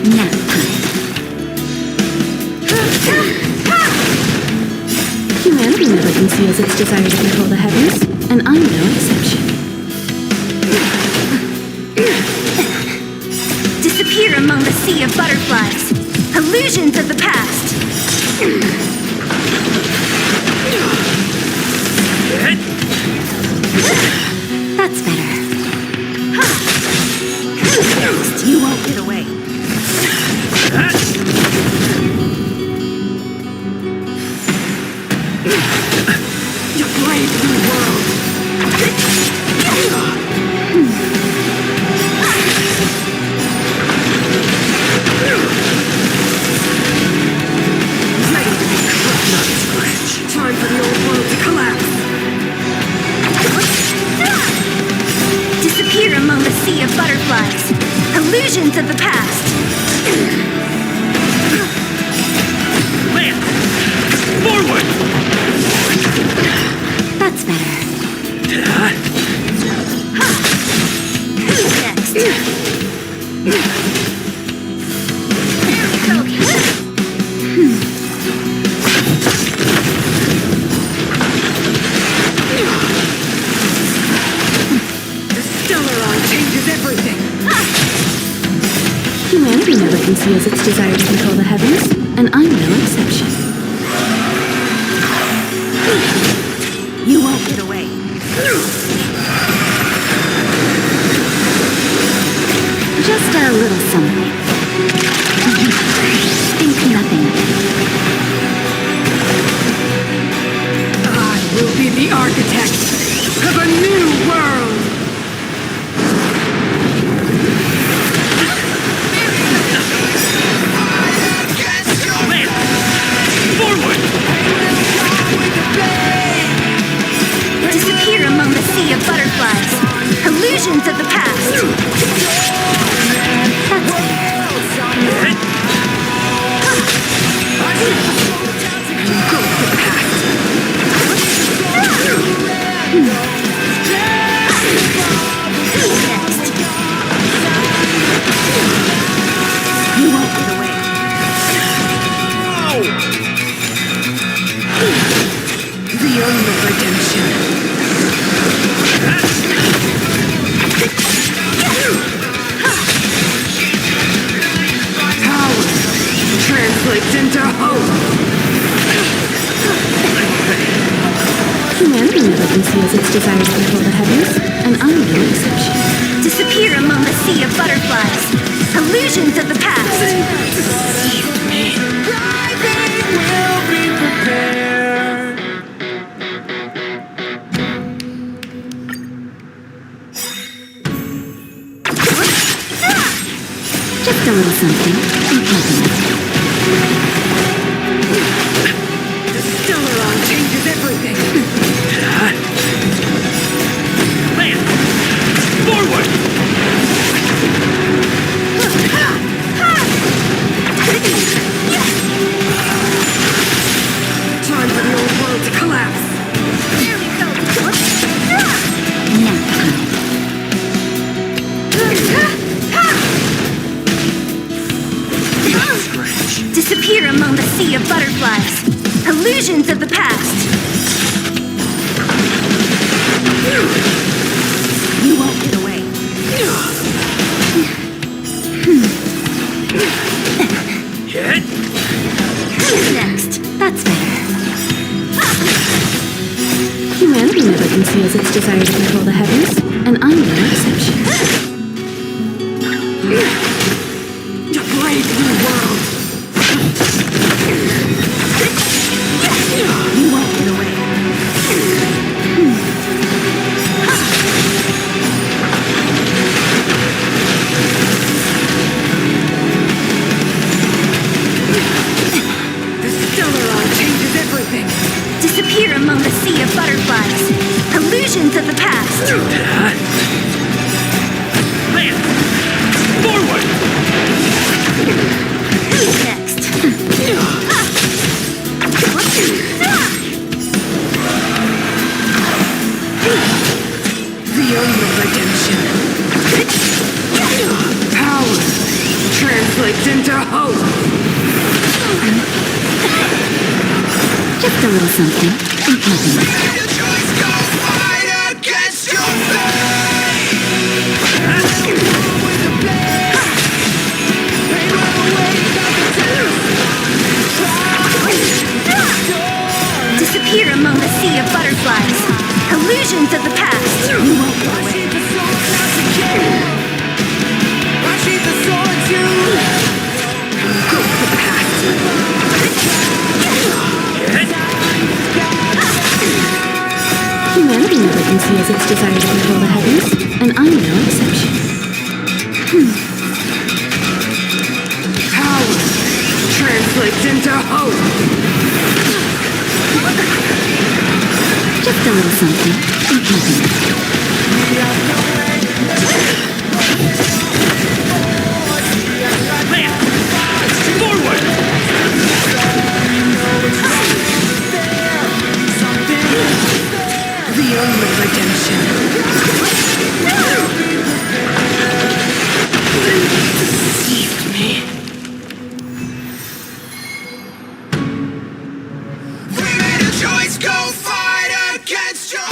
Nap time. Humanity never conceals its desire to control the heavens, and I'm no exception. Disappear among the sea of butterflies. Illusions of the past. That's better. Next, you won't get away. You brave new world. Ready to be crushed, not scratched. Time for the old world to collapse. Disappear among the sea of butterflies. Illusions of the past. Land! Forward! That's better. Who's next? Changes everything. Humanity never conceals its desire to control the heavens, and I'm no exception. You won't get away. Just a little something. Think nothing of it. I will be the architect of a new world. Disappear among the sea of butterflies. Illusions of the past. That's better. Go to the past. Next. You won't get away. The only redemption. Power translates into hope. Humanity never conceals its desire to control the heavens, and I'm no exception. Disappear among the sea of butterflies. Illusions of the past. Will be prepared. Just a little something. Think nothing of it. The Stellaron changes everything. Land! Forward! Time for the old world to collapse. Nap time. Disappear among the sea of butterflies. Illusions of the past. You won't get away. Hit! Who's next? That's better. Humanity never conceals its desire to control the heavens, and I'm no exception. To brave new world. You won't get away. The Stellaron changes everything. Disappear among the sea of butterflies. Illusions of the past. Land! Forward! translates into hope. Just a little something. Nothing. Your choice, go fight against your fate. With the blade, they run away, got the Disappear among the sea of butterflies. Illusions of the past. You won't go I away. sheathe the sword, not to kill. I sheathe the sword to Go for the past. Hit. Humanity never conceals its desire to control the heavens, and I'm no exception. Power translates into hope. Just a little something. Nothing. Land. Forward. The only redemption. Deceived me. we made a choice, go fight against your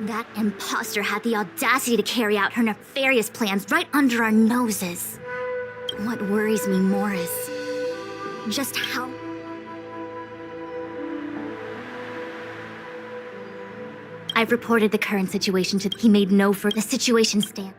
That imposter had the audacity to carry out her nefarious plans right under our noses. What worries me more is just how... I've reported the current situation to... He made no further... The situation stand.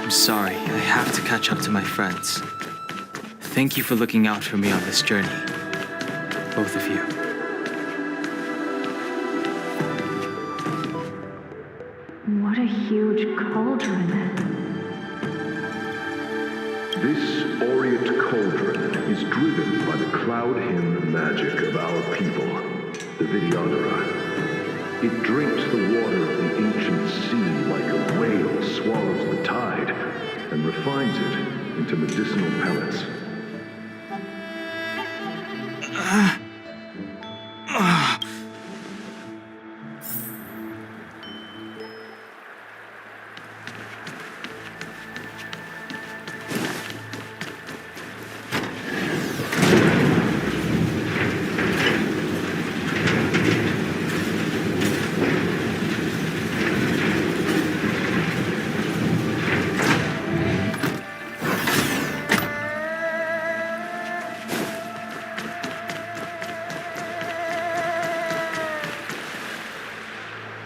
Sorry, I have to catch up to my friends. Thank you for looking out for me on this journey. Both of you. What a huge cauldron. This aureate cauldron is driven by the cloud hymn magic of our people, the Vidyadhara. It drinks the water of the ancient sea like a whale swallows the tide, and refines it into medicinal pellets.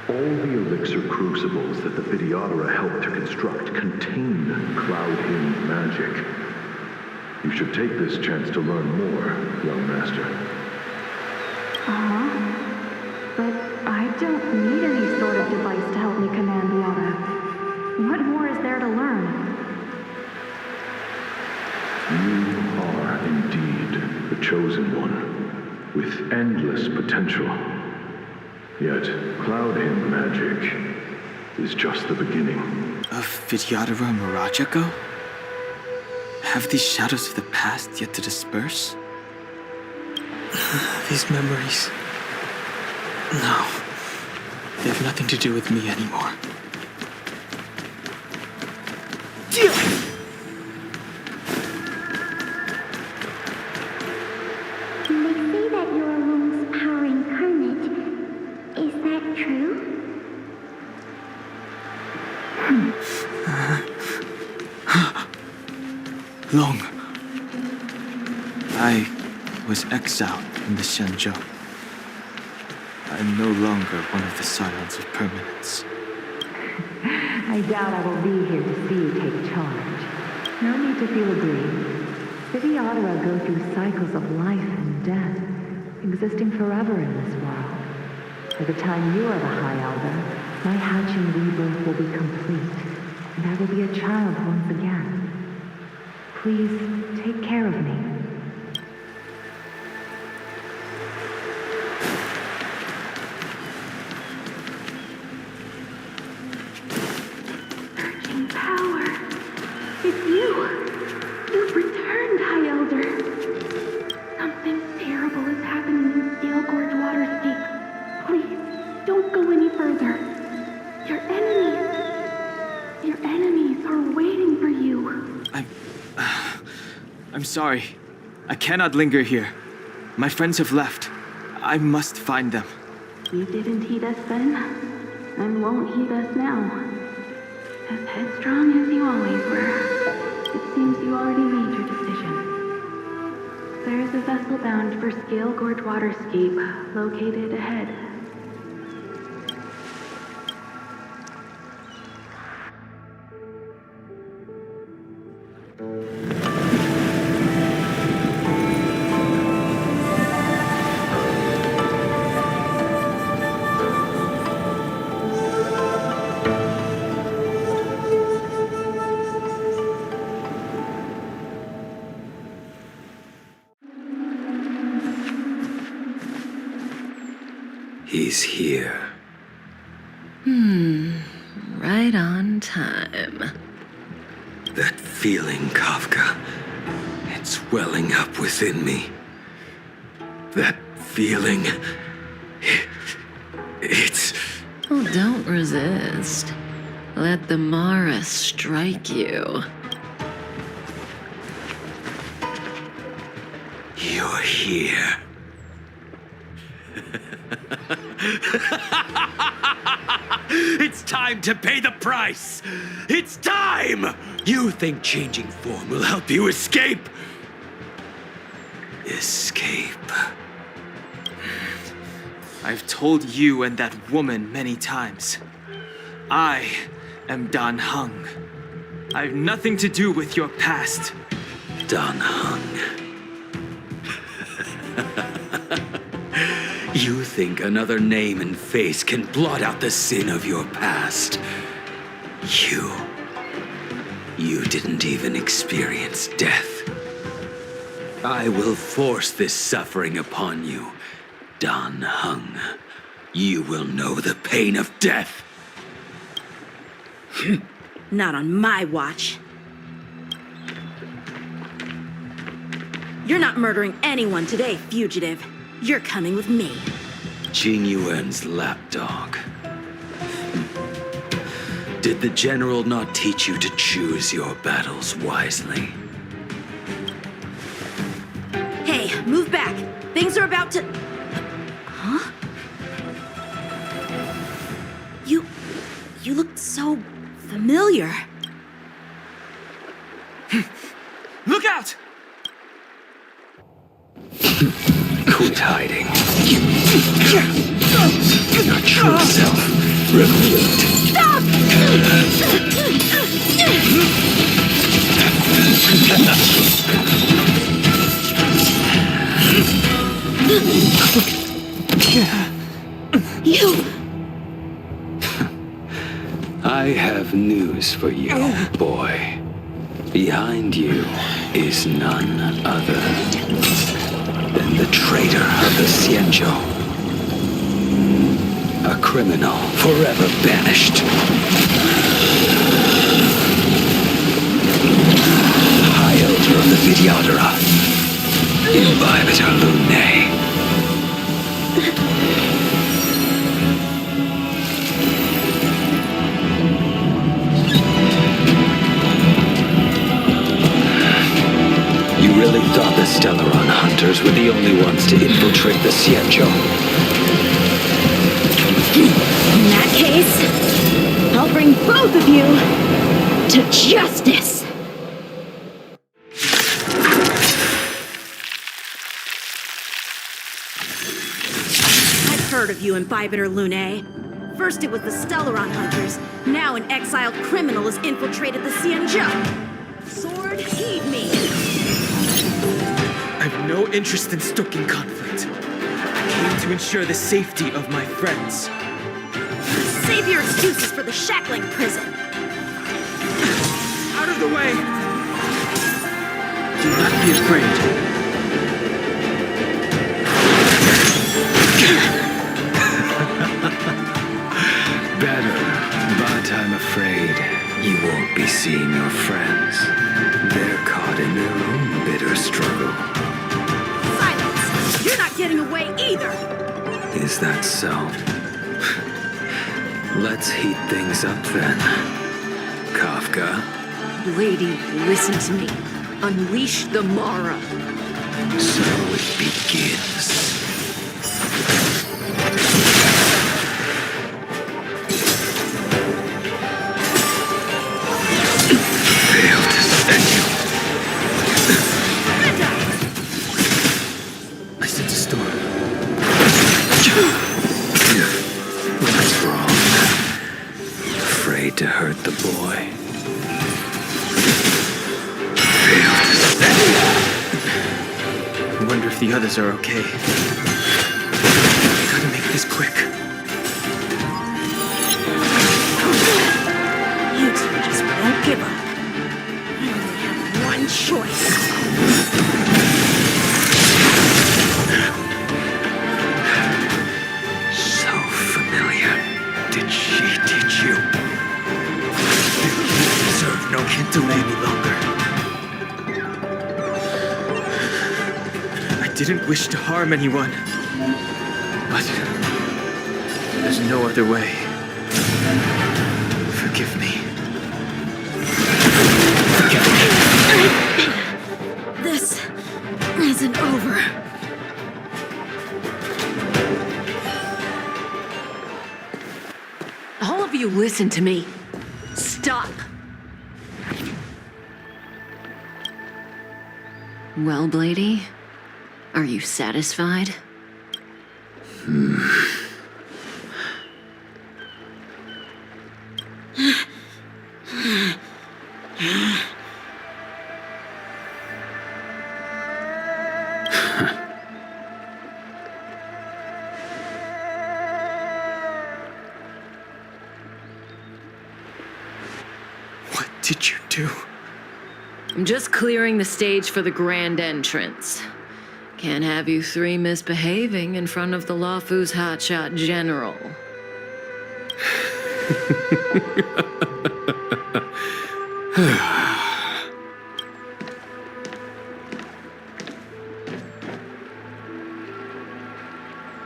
All the elixir crucibles that the Vidyadhara helped to construct contain cloud hymn magic. You should take this chance to learn more, young master. But I don't need any sort of device to help me command the aura. What more is there to learn? You are indeed the chosen one, with endless potential. Yet, cloud hymn magic is just the beginning. Of Vidyadhara Miraja go? Have these shadows of the past yet to disperse? These memories... No. They have nothing to do with me anymore. They say that you are Lung's power incarnate. Is that true? Long. I was exiled from the Shenzhou. I'm no longer one of the Scions of Permanence. I doubt I will be here to see you take charge. No need to feel aggrieved. Vidyadhara go through cycles of life and death, existing forever in this world. By the time you are the High Elder, my hatching rebirth will be complete, and I will be a child once again. Please take care of me. Surging power. It's you. You've returned, High Elder. Something terrible is happening in Steel Gorge Waterscape. Please, don't go any further. Your enemies are waiting for you. I'm sorry. I cannot linger here. My friends have left. I must find them. You didn't heed us then? and won't heed us now. As headstrong as you always were, it seems you already made your decision. There is a vessel bound for Scale Gorge Waterscape, located ahead. He's here. Right on time. That feeling, Kafka. It's welling up within me. That feeling. It's. Oh, don't resist. Let the Mara strike you. You're here. It's time to pay the price! It's time! You think changing form will help you escape? Escape. I've told you and that woman many times. I am Dan Heng. I've nothing to do with your past. Dan Heng. You think another name and face can blot out the sin of your past? You didn't even experience death. I will force this suffering upon you, Dan Heng. You will know the pain of death. Not on my watch. You're not murdering anyone today, fugitive. You're coming with me. Jing Yuan's lapdog. Did the general not teach you to choose your battles wisely? Hey, move back. Things are about to... Huh? You look so familiar. Look out! Quit hiding. Your true self revealed. Stop! You... I have news for you, boy. Behind you is none other than the traitor of the Xianzhou. A criminal forever banished. High Elder of the Vidyadhara. Imbibitor Lunae. You really thought the Stellaron hunters were the only ones to infiltrate the Xianzhou? In that case, I'll bring both of you to justice! I've heard of you, Imbibitor Lunae. First it was the Stellaron hunters, now an exiled criminal has infiltrated the Xianzhou. Sword, heed me! I've no interest in stoking conflict. I came to ensure the safety of my friends. Save your excuses for the shackling prison. Out of the way! Do not be afraid. Better, but I'm afraid you won't be seeing your friends. They're caught in their own bitter struggle. Silence! You're not getting away either! Is that so? Let's heat things up then. Kafka. Lady, listen to me. Unleash the Mara. So it begins. storm. What's wrong? Afraid to hurt the boy. I wonder if the others are okay. Gotta make this quick. You two just won't give up. I only have one choice. So familiar. Did she teach you? You deserve no kin to live any longer. I didn't wish to harm anyone. But there's no other way. Forgive me. Forgive me. This isn't over. All of you listen to me. Stop. Well, Blady, are you satisfied? What did you do? I'm just clearing the stage for the grand entrance. Can't have you three misbehaving in front of the Lafu's hotshot general.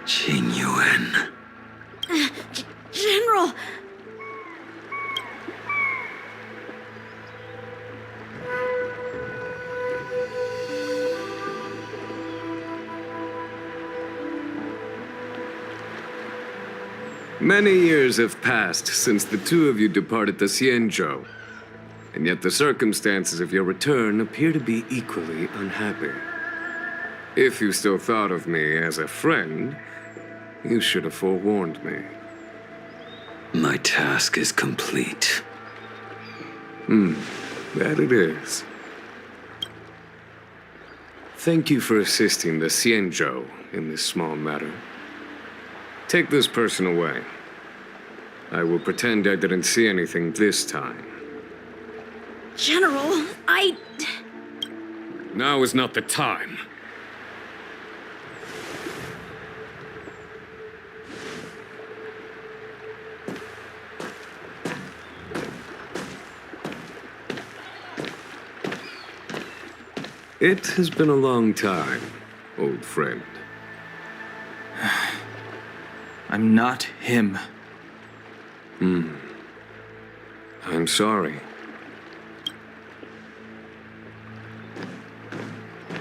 Genuine. General! Many years have passed since the two of you departed the Xianzhou, and yet the circumstances of your return appear to be equally unhappy. If you still thought of me as a friend, you should have forewarned me. My task is complete. That it is. Thank you for assisting the Xianzhou in this small matter. Take this person away. I will pretend I didn't see anything this time. General, Now is not the time. It has been a long time, old friend. I'm not him. I'm sorry.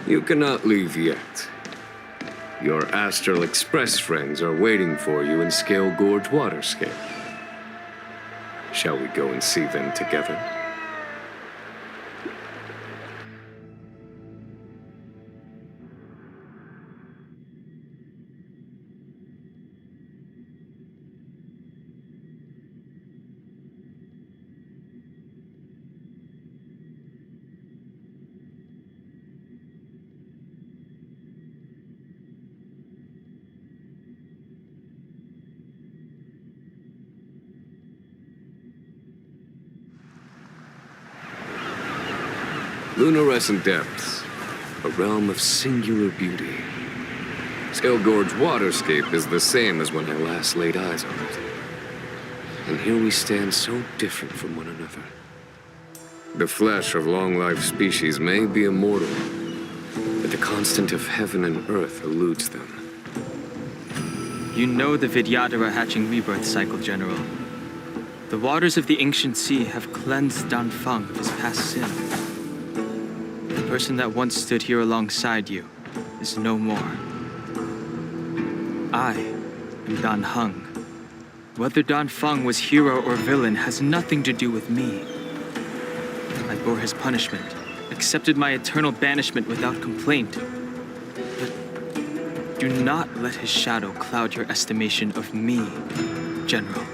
You cannot leave yet. Your Astral Express friends are waiting for you in Scale Gorge Waterscape. Shall we go and see them together? Lunarescent depths, a realm of singular beauty. Scale Gorge Waterscape is the same as when I last laid eyes on it. And here we stand so different from one another. The flesh of long-lived species may be immortal, but the constant of heaven and earth eludes them. You know the Vidyadhara hatching rebirth cycle, General. The waters of the ancient sea have cleansed Danfeng of his past sin. The person that once stood here alongside you is no more. I am Dan Heng. Whether Danfeng was hero or villain has nothing to do with me. I bore his punishment, accepted my eternal banishment without complaint. But Do not let his shadow cloud your estimation of me, General.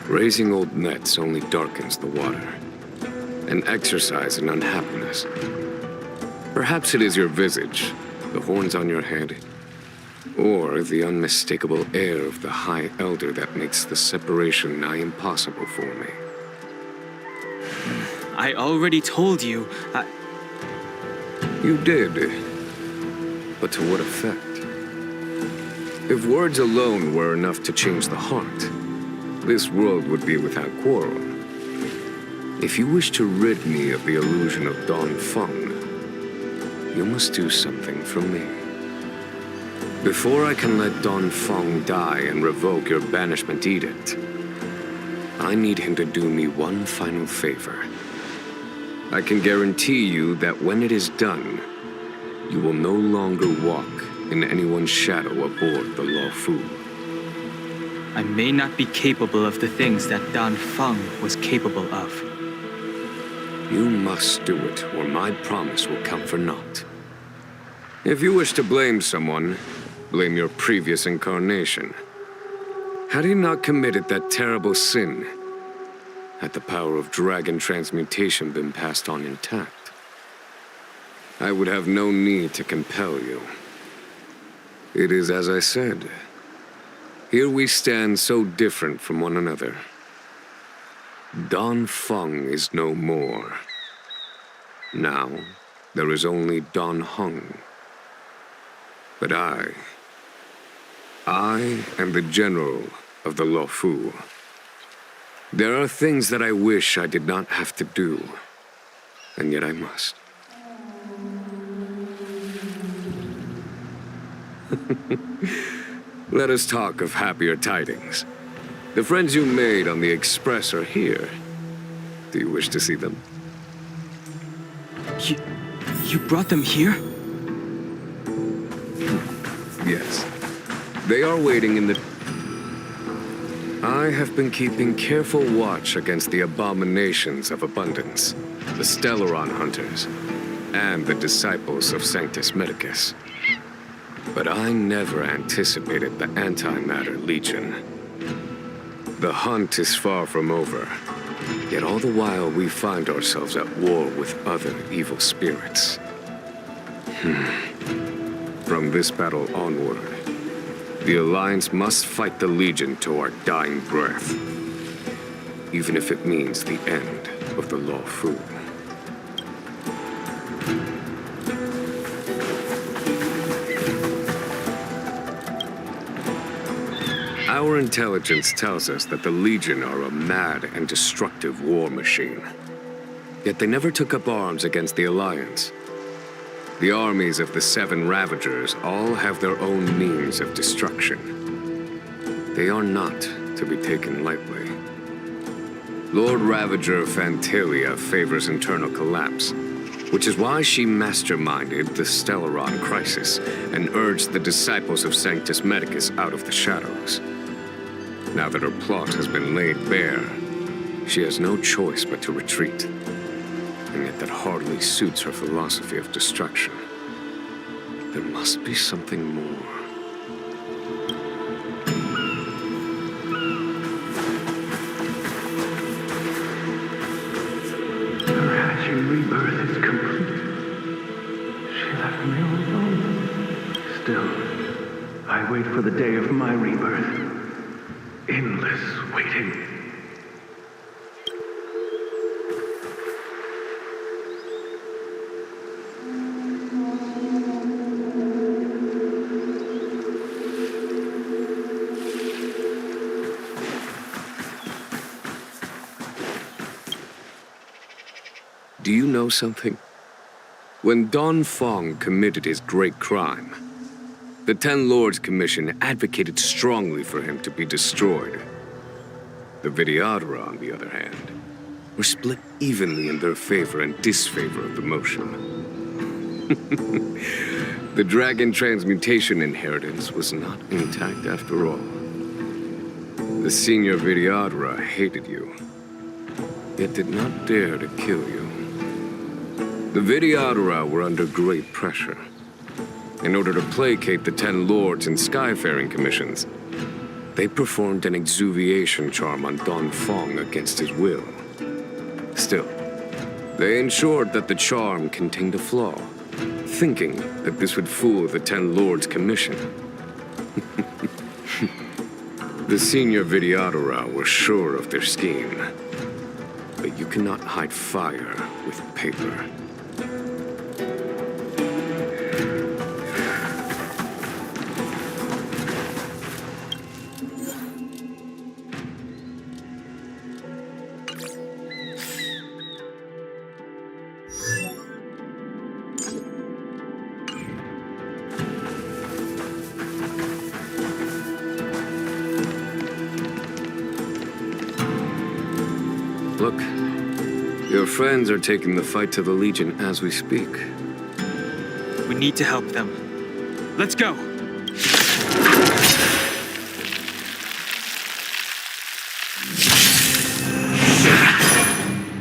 Raising old nets only darkens the water, an exercise in unhappiness. Perhaps it is your visage, the horns on your head, or the unmistakable air of the High Elder that makes the separation nigh impossible for me. I already told you. You did, but to what effect? If words alone were enough to change the heart, this world would be without quarrel. If you wish to rid me of the illusion of Don Feng, you must do something for me. Before I can let Don Feng die and revoke your banishment edict, I need him to do me one final favor. I can guarantee you that when it is done, you will no longer walk in anyone's shadow aboard the Luofu. I may not be capable of the things that Don Feng was capable of. You must do it, or my promise will come for naught. If you wish to blame someone, blame your previous incarnation. Had he not committed that terrible sin, had the power of dragon transmutation been passed on intact, I would have no need to compel you. It is as I said. Here we stand so different from one another. Don Feng is no more. Now, there is only Don Hung. But I am the general of the Luofu. There are things that I wish I did not have to do, and yet I must. Let us talk of happier tidings. The friends you made on the Express are here. Do you wish to see them? You brought them here? Yes. They are waiting in the... I have been keeping careful watch against the abominations of abundance, the Stellaron hunters, and the disciples of Sanctus Medicus. But I never anticipated the Antimatter Legion. The hunt is far from over, yet all the while we find ourselves at war with other evil spirits. From this battle onward, the Alliance must fight the Legion to our dying breath, even if it means the end of the Luofu. Our intelligence tells us that the Legion are a mad and destructive war machine. Yet they never took up arms against the Alliance. The armies of the Seven Ravagers all have their own means of destruction. They are not to be taken lightly. Lord Ravager Fantalia favors internal collapse, which is why she masterminded the Stellaron crisis and urged the disciples of Sanctus Medicus out of the shadows. Now that her plot has been laid bare, she has no choice but to retreat. And yet that hardly suits her philosophy of destruction. There must be something more. Her hatching rebirth is complete. She left me all alone. Still, I wait for the day of my rebirth. Endless waiting. Do you know something? When Don Feng committed his great crime, the Ten Lords Commission advocated strongly for him to be destroyed. The Vidyadhara, on the other hand, were split evenly in their favor and disfavor of the motion. The dragon transmutation inheritance was not intact after all. The senior Vidyadhara hated you, yet did not dare to kill you. The Vidyadhara were under great pressure. In order to placate the 10 lords and skyfaring commissions, they performed an exuviation charm on Don Fong against his will. Still, they ensured that the charm contained a flaw, thinking that this would fool the 10 lords' commission. The senior Vidyadhara were sure of their scheme. But you cannot hide fire with paper. Look, your friends are taking the fight to the Legion as we speak. We need to help them. Let's go!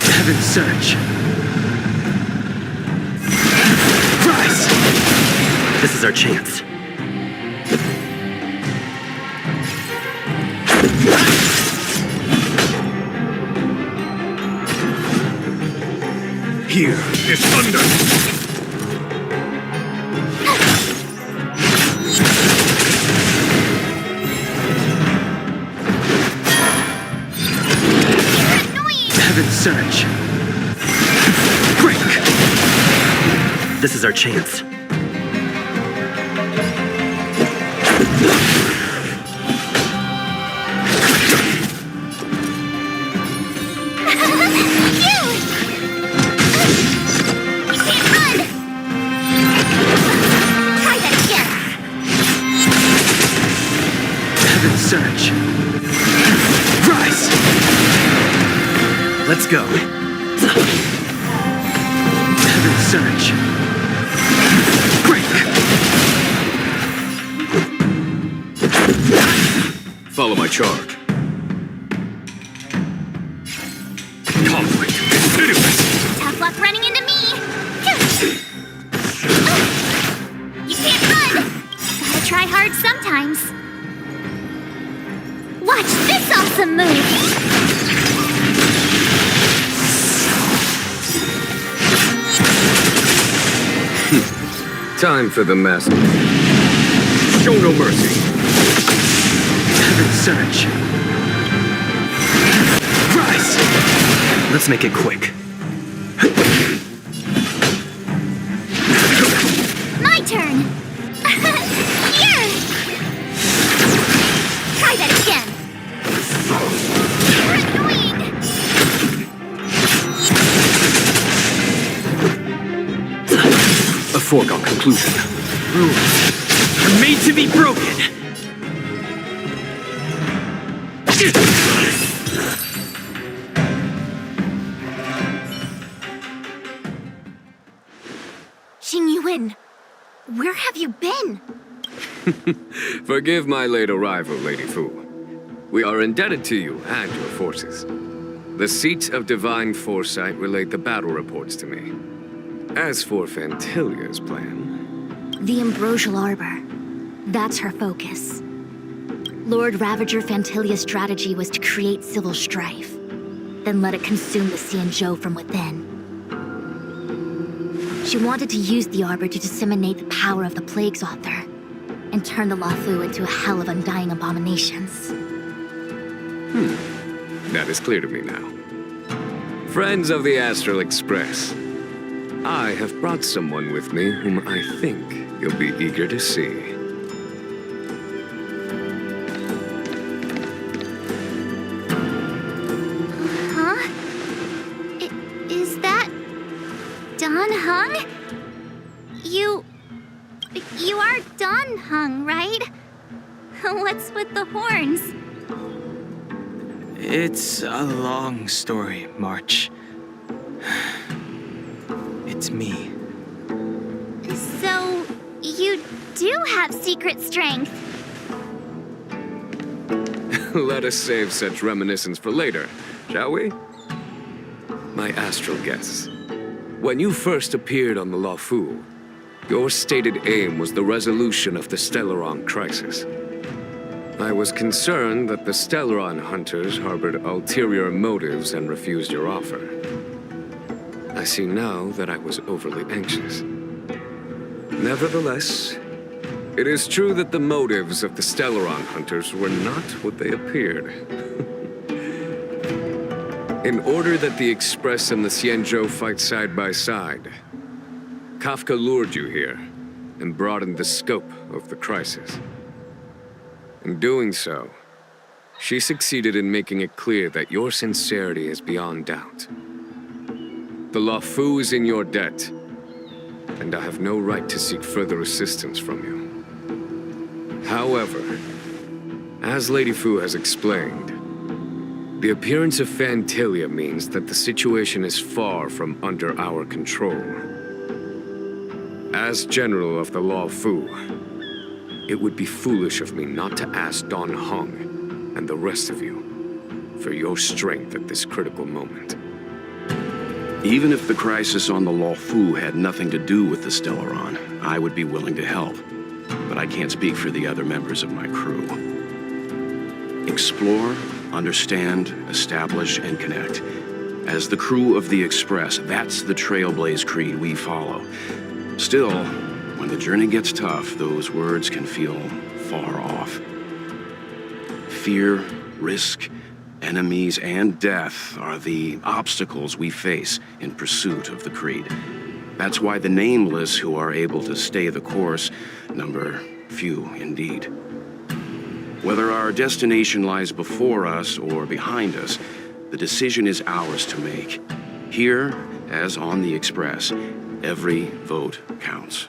Heaven's Surge. Rise! This is our chance. Here is thunder! Heaven's Surge. Break! This is our chance. Surge. Rise! Let's go. Heaven's Surge. Break! Follow my charge. Conflict continuous. Tough luck running into me. You can't run. Gotta try hard sometimes. Watch this awesome move! Time for the master. Show no mercy. Heaven's Surge. Rise! Let's make it quick. My turn! Here! Try that again! You're annoying! A foregone conclusion. Rules are made to be broken. Xingyuan, where have you been? Forgive my late arrival, Lady Fu. We are indebted to you and your forces. The seats of divine foresight relate the battle reports to me. As for Fantilia's plan... The Ambrosial Arbor. That's her focus. Lord Ravager Fantilia's strategy was to create civil strife, then let it consume the Xianzhou from within. She wanted to use the Arbor to disseminate the power of the Plague's author, and turn the Luofu into a hell of undying abominations. That is clear to me now. Friends of the Astral Express, I have brought someone with me whom I think you'll be eager to see. Huh? Is that... Don Hung? You are Don Hung, right? What's with the horns? It's a long story, March. It's me. So, you do have secret strength. Let us save such reminiscence for later, shall we? My astral guests, When you first appeared on the Lawfu, your stated aim was the resolution of the Stellaron crisis. I was concerned that the Stellaron hunters harbored ulterior motives and refused your offer. I see now that I was overly anxious. Nevertheless, it is true that the motives of the Stellaron hunters were not what they appeared. In order that the Express and the Xianzhou fight side by side, Kafka lured you here and broadened the scope of the crisis. In doing so, she succeeded in making it clear that your sincerity is beyond doubt. The Lawfu is in your debt, and I have no right to seek further assistance from you. However, as Lady Fu has explained, the appearance of Phantilia means that the situation is far from under our control. As General of the Lawfu, it would be foolish of me not to ask Dan Heng and the rest of you for your strength at this critical moment. Even if the crisis on the Lawfu had nothing to do with the Stellaron, I would be willing to help. But I can't speak for the other members of my crew. Explore, understand, establish, and connect. As the crew of the Express, that's the Trailblaze creed we follow. Still, when the journey gets tough, those words can feel far off. Fear, risk, enemies, and death are the obstacles we face in pursuit of the creed. That's why the nameless who are able to stay the course number few indeed. Whether our destination lies before us or behind us, the decision is ours to make. Here, as on the Express, every vote counts.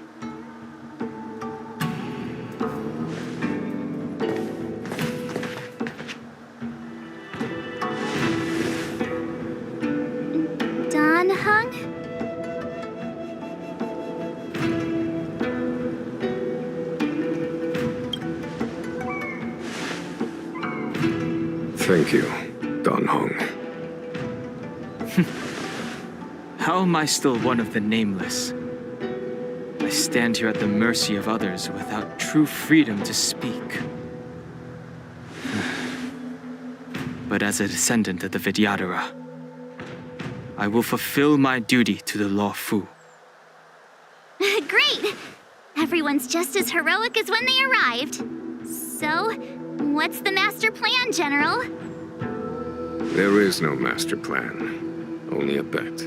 Dan Heng? Thank you, Dan Heng. How am I still one of the nameless? I stand here at the mercy of others without true freedom to speak. But as a descendant of the Vidyadhara, I will fulfill my duty to the Lawfu. Great! Everyone's just as heroic as when they arrived. So, what's the master plan, General? There is no master plan, only a bet.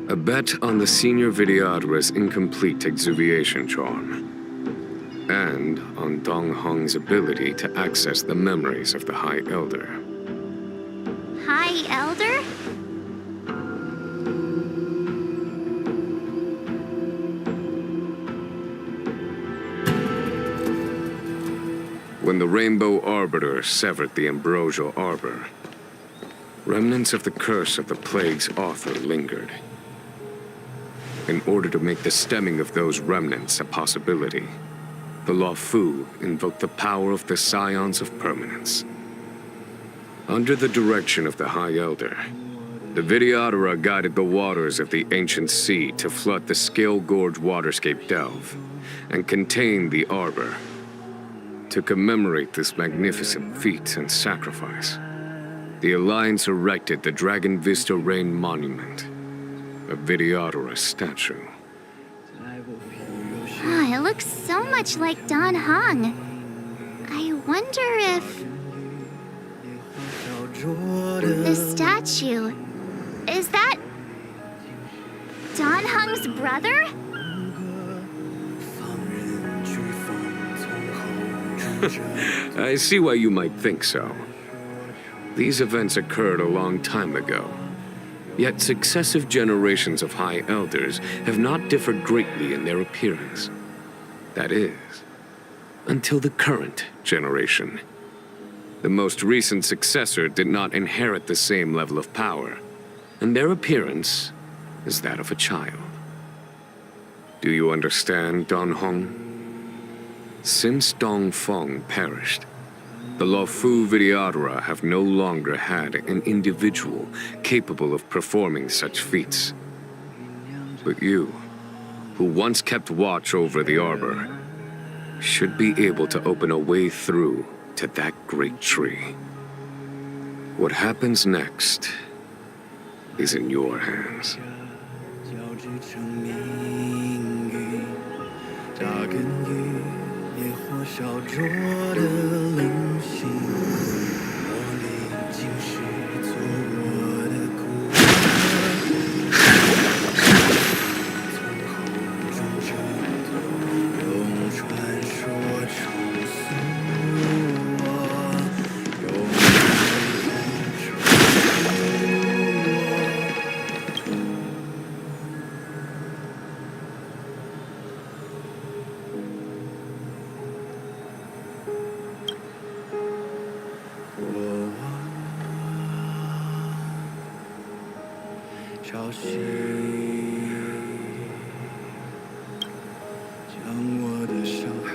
A bet on the senior Vidyadhara's incomplete exuviation charm, and on Dong Hong's ability to access the memories of the High Elder. High Elder? When the Rainbow Arbiter severed the Ambrosial Arbor, remnants of the curse of the plague's author lingered. In order to make the stemming of those remnants a possibility, the Lawfu invoked the power of the Scions of Permanence. Under the direction of the High Elder, the Vidyadhara guided the waters of the ancient sea to flood the Scale Gorge waterscape delve and contain the Arbor. To commemorate this magnificent feat and sacrifice, the Alliance erected the Dragon Vista Rain Monument, a Vidyadhara statue. It looks so much like Dan Heng. I wonder if... The statue... Is that... Dan Heng's brother? I see why you might think so. These events occurred a long time ago. Yet successive generations of High Elders have not differed greatly in their appearance. That is, until the current generation. The most recent successor did not inherit the same level of power, and their appearance is that of a child. Do you understand, Dan Heng? Since Dong Feng perished, The Lawfu Vidyadhara have no longer had an individual capable of performing such feats. But you, who once kept watch over the arbor, should be able to open a way through to that great tree. What happens next is in your hands. 交织成命运，扎根于烈火烧灼的灵性，我历经世做我的孤儿，从口中挣脱，用传说重塑我，用梦重塑我。 潮汐将我的伤痕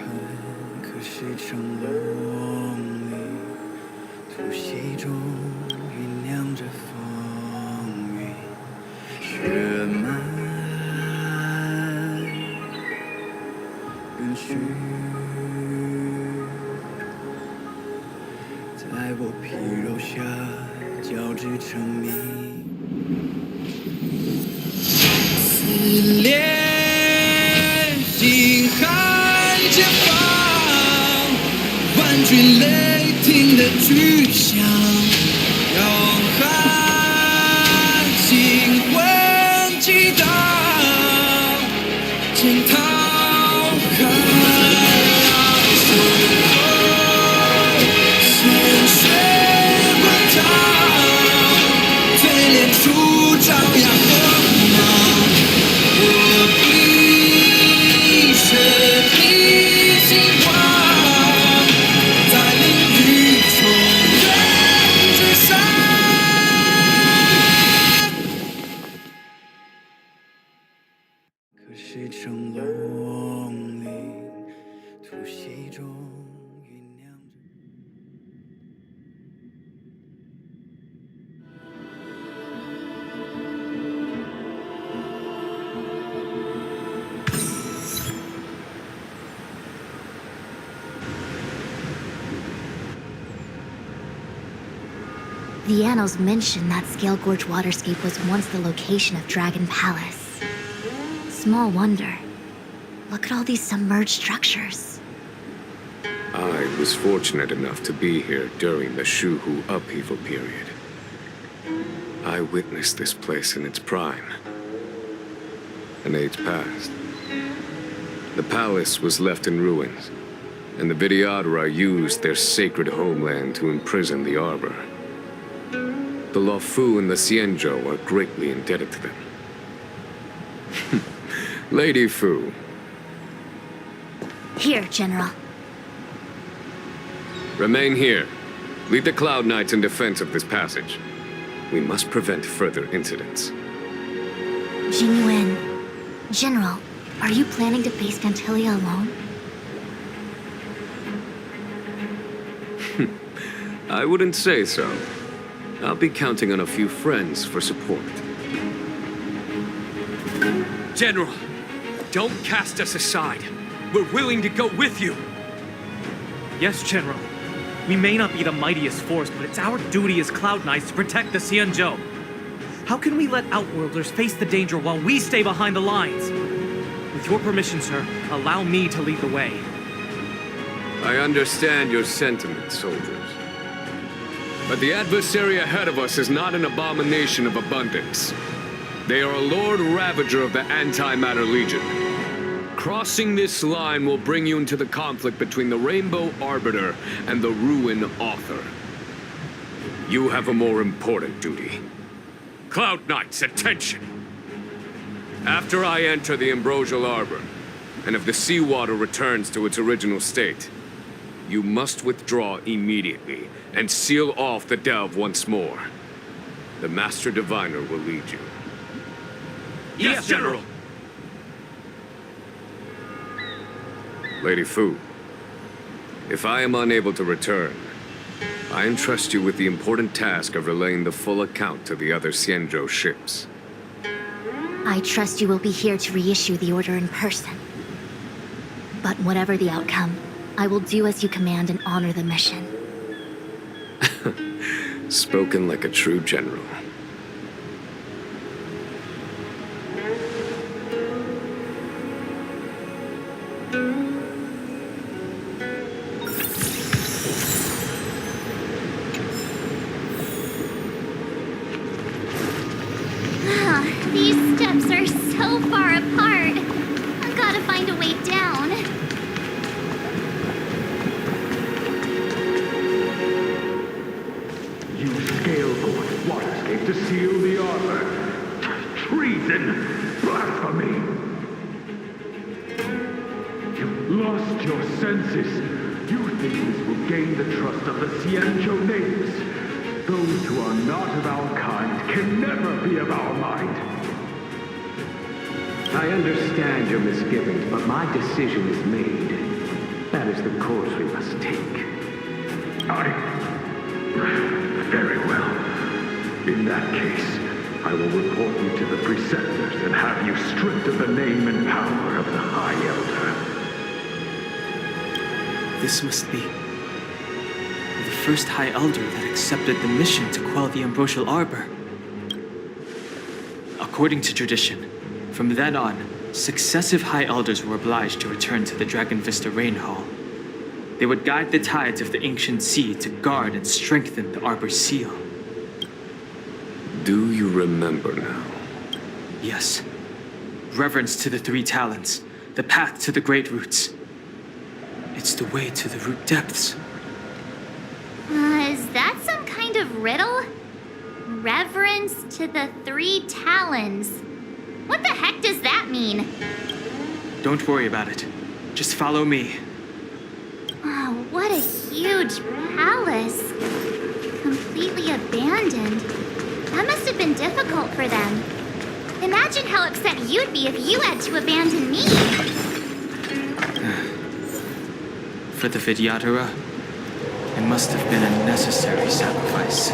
刻蚀成龙鳞，突袭中酝酿着风云，血脉允许，在我皮肉下交织成谜。 撕裂心寒前方，万军雷霆的巨响，要喊星魂激荡，惊涛骇浪时候，鲜血滚烫，淬炼出张扬锋芒。 我必是你星光，在领域重任之上。刻蚀成龙鳞，突袭中酝酿着。 The annals mention that Scale Gorge waterscape was once the location of Dragon Palace. Small wonder. Look at all these submerged structures. I was fortunate enough to be here during the Shuhu upheaval period. I witnessed this place in its prime. An age passed. The palace was left in ruins, and the Vidyadhara used their sacred homeland to imprison the arbor. The Lawfu and the Xianzhou are greatly indebted to them. Lady Fu. Here, General. Remain here. Lead the Cloud Knights in defense of this passage. We must prevent further incidents. Jinyuan. General, are you planning to face Vantilia alone? I wouldn't say so. I'll be counting on a few friends for support. General, don't cast us aside. We're willing to go with you. Yes, General. We may not be the mightiest force, but it's our duty as Cloud Knights to protect the Xianzhou. How can we let Outworlders face the danger while we stay behind the lines? With your permission, sir, allow me to lead the way. I understand your sentiments, soldiers. But the adversary ahead of us is not an abomination of abundance. They are a Lord Ravager of the Antimatter Legion. Crossing this line will bring you into the conflict between the Rainbow Arbiter and the Ruin Author. You have a more important duty. Cloud Knights, attention! After I enter the Ambrosial Arbor, and if the seawater returns to its original state, you must withdraw immediately and seal off the delve once more. The Master Diviner will lead you. Yes, General! Lady Fu, if I am unable to return, I entrust you with the important task of relaying the full account to the other Xianzhou ships. I trust you will be here to reissue the order in person. But whatever the outcome, I will do as you command and honor the mission. Spoken like a true general. These steps are so far apart. I've got to find a way down. Use Scale-Gorge Waterscape to seal the armor. Treason! Blasphemy! You've lost your senses. You think this will gain the trust of the Xianzhou natives. Those who are not of our kind can never be of our mind. I understand your misgivings, but my decision is made. That is the course we must take. Very well. In that case, I will report you to the Preceptors and have you stripped of the name and power of the High Elder. This must be the first High Elder that accepted the mission to quell the Ambrosial Arbor. According to tradition, from then on, successive High Elders were obliged to return to the Dragon Vista Rain Hall. They would guide the tides of the ancient sea to guard and strengthen the Arbor's seal. Do you remember now? Yes. Reverence to the three talents, the path to the great roots. It's the way to the root depths. Is that some kind of riddle? Reverence to the three talons. What the heck does that mean? Don't worry about it. Just follow me. Oh, what a huge palace. Completely abandoned. That must have been difficult for them. Imagine how upset you'd be if you had to abandon me. For the Vidyadhara, it must have been a necessary sacrifice.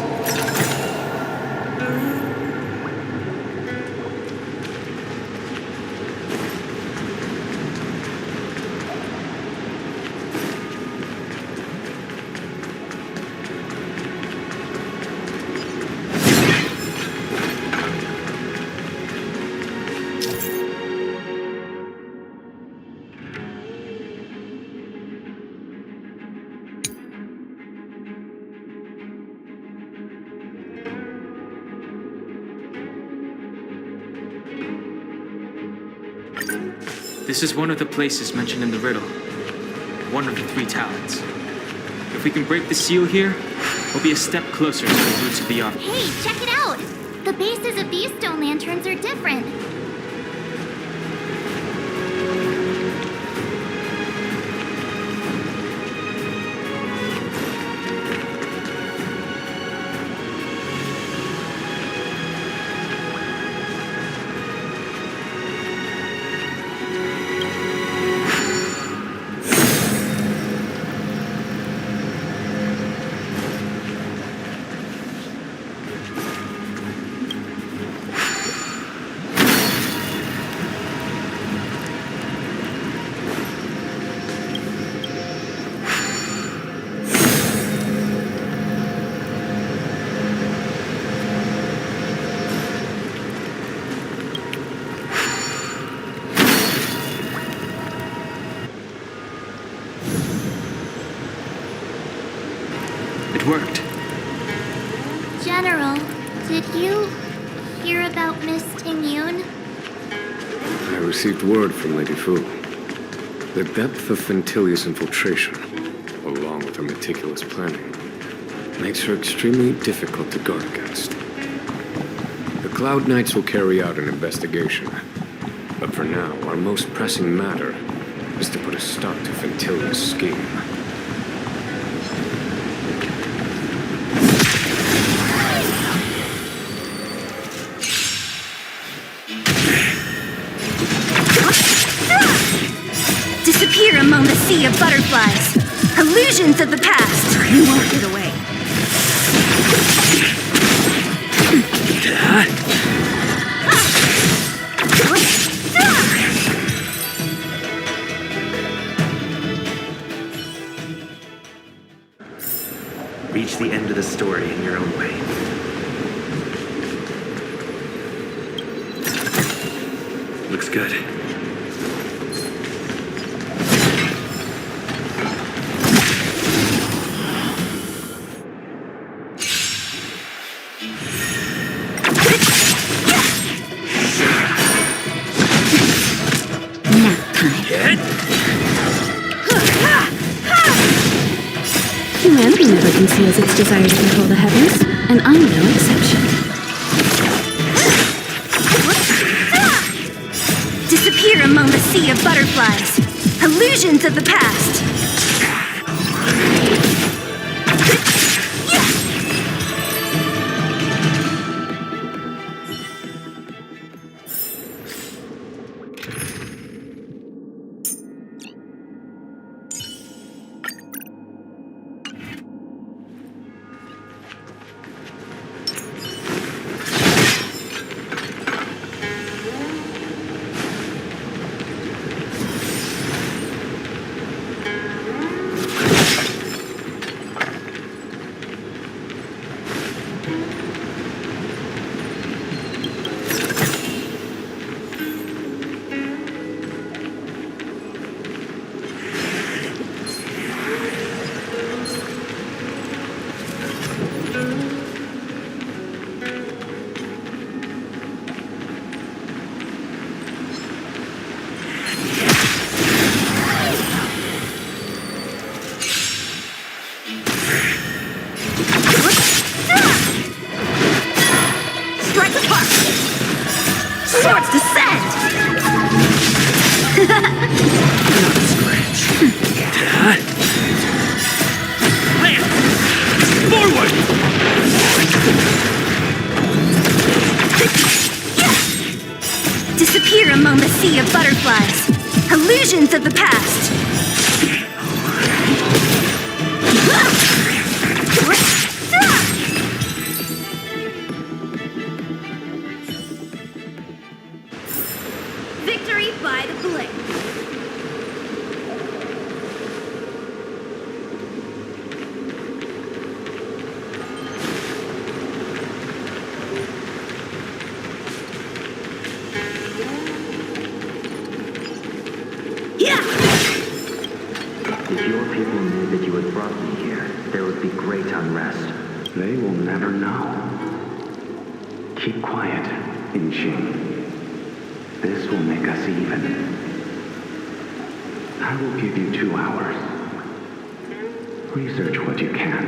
This is one of the places mentioned in the riddle. One of the three talents. If we can break the seal here, we'll be a step closer to the roots of the arbor. Hey, check it out! The bases of these stone lanterns are different. It worked. General, did you hear about Miss Tingyun? I received word from Lady Fu. The depth of Fentilia's infiltration, along with her meticulous planning, makes her extremely difficult to guard against. The Cloud Knights will carry out an investigation. But for now, our most pressing matter is to put a stop to Fentilia's scheme. Disappear among the sea of butterflies. Illusions of the past. You won't get away. Reach the end of the story in your own way. Looks good. Humanity never conceals its desire to control the heavens, and I'm no exception. Disappear among the sea of butterflies. Illusions of the past. Swords descend! Land! Forward! Disappear among the sea of butterflies. Illusions of the past. Victory by the blade. If your people knew that you had brought me here, there would be great unrest. They will never know. Keep quiet, Inching. This will make us even. I will give you 2 hours. Research what you can.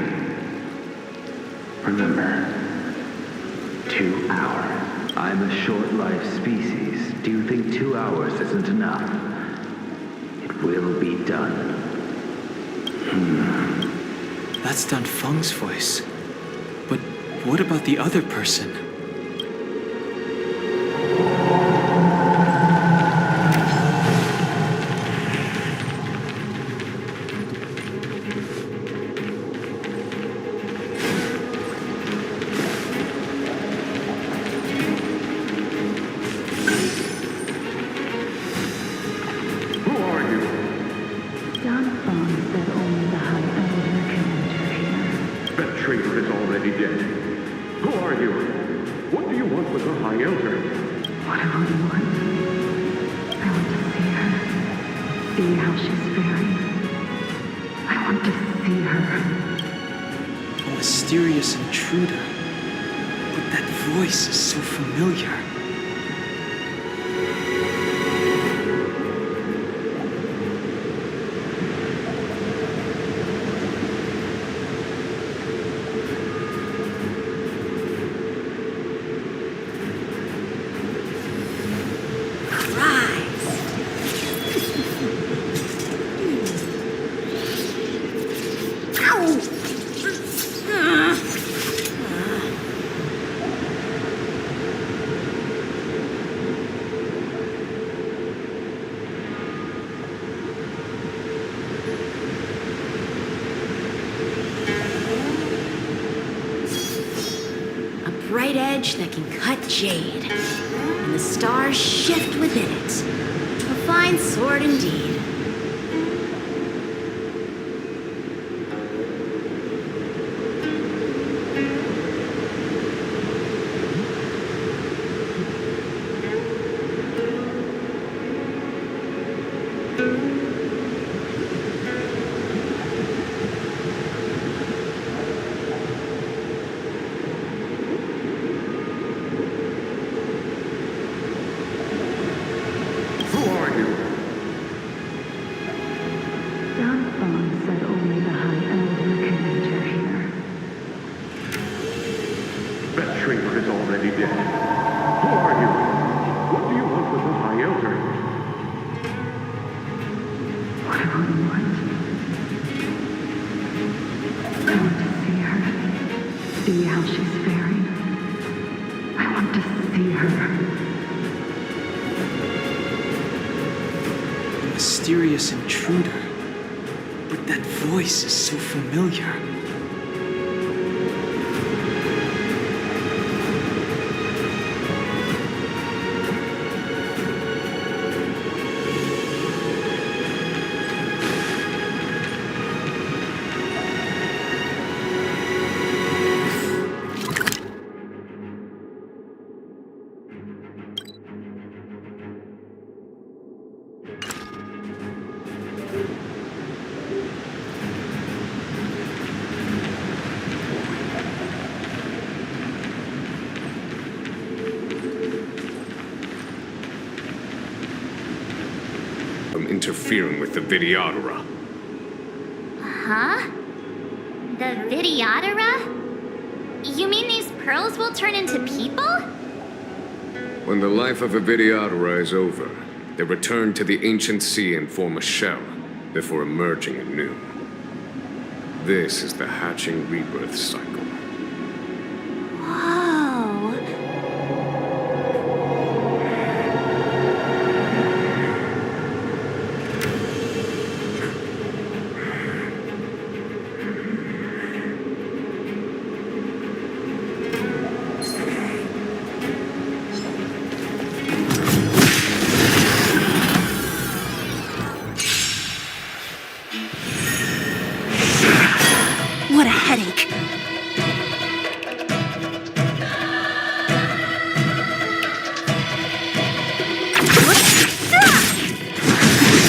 Remember, 2 hours. I'm a short-lived species. Do you think 2 hours isn't enough? It will be done. That's Dan Feng's voice. But what about the other person? Traitor is already dead. Who are you? What do you want with the High Elder? What do I want? I want to see her. See how she's faring. I want to see her. A mysterious intruder. But that voice is so familiar. bright edge that can cut jade, and the stars shift within it. A fine sword indeed. Mysterious intruder. But that voice is so familiar. Interfering with the Vidyadhara. Huh? The Vidyadhara? You mean these pearls will turn into people? When the life of a Vidyadhara is over, they return to the ancient sea and form a shell before emerging anew. This is the hatching rebirth cycle. What a headache.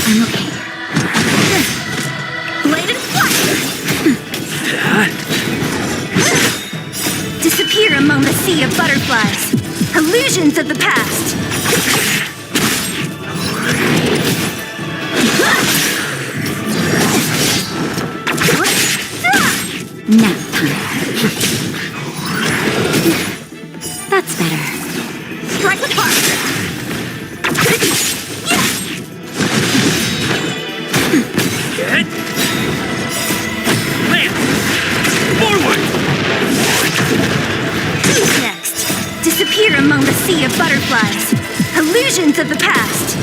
I'm okay. Blade and fire! Disappear among the sea of butterflies. Illusions of the past. Nap time. That's better. Strike the park! Get! Land! Forward! Who's next? Disappear among the sea of butterflies. Illusions of the past.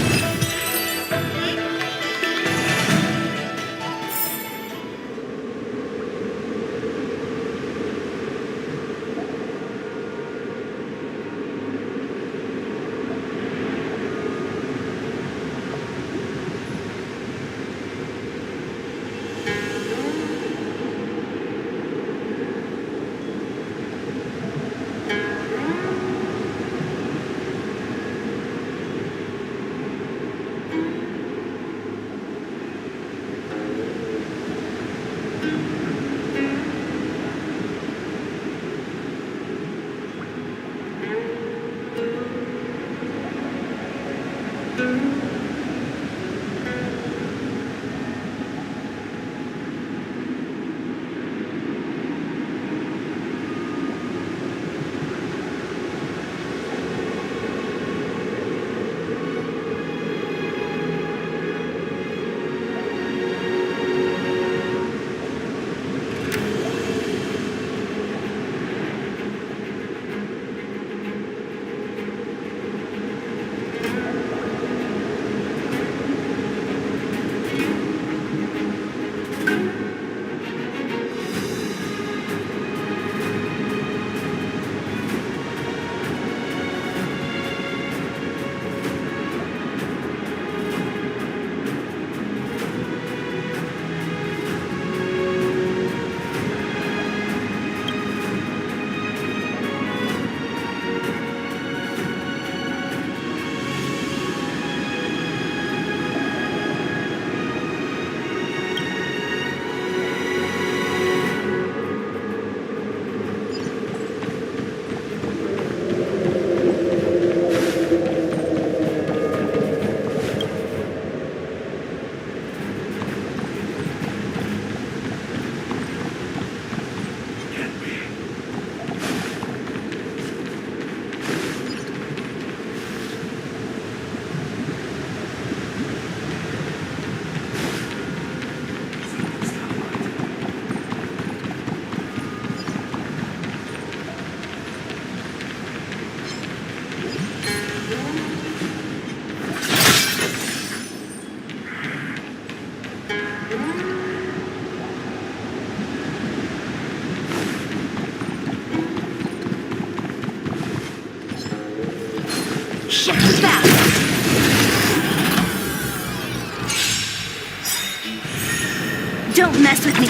shit fast! Don't mess with me.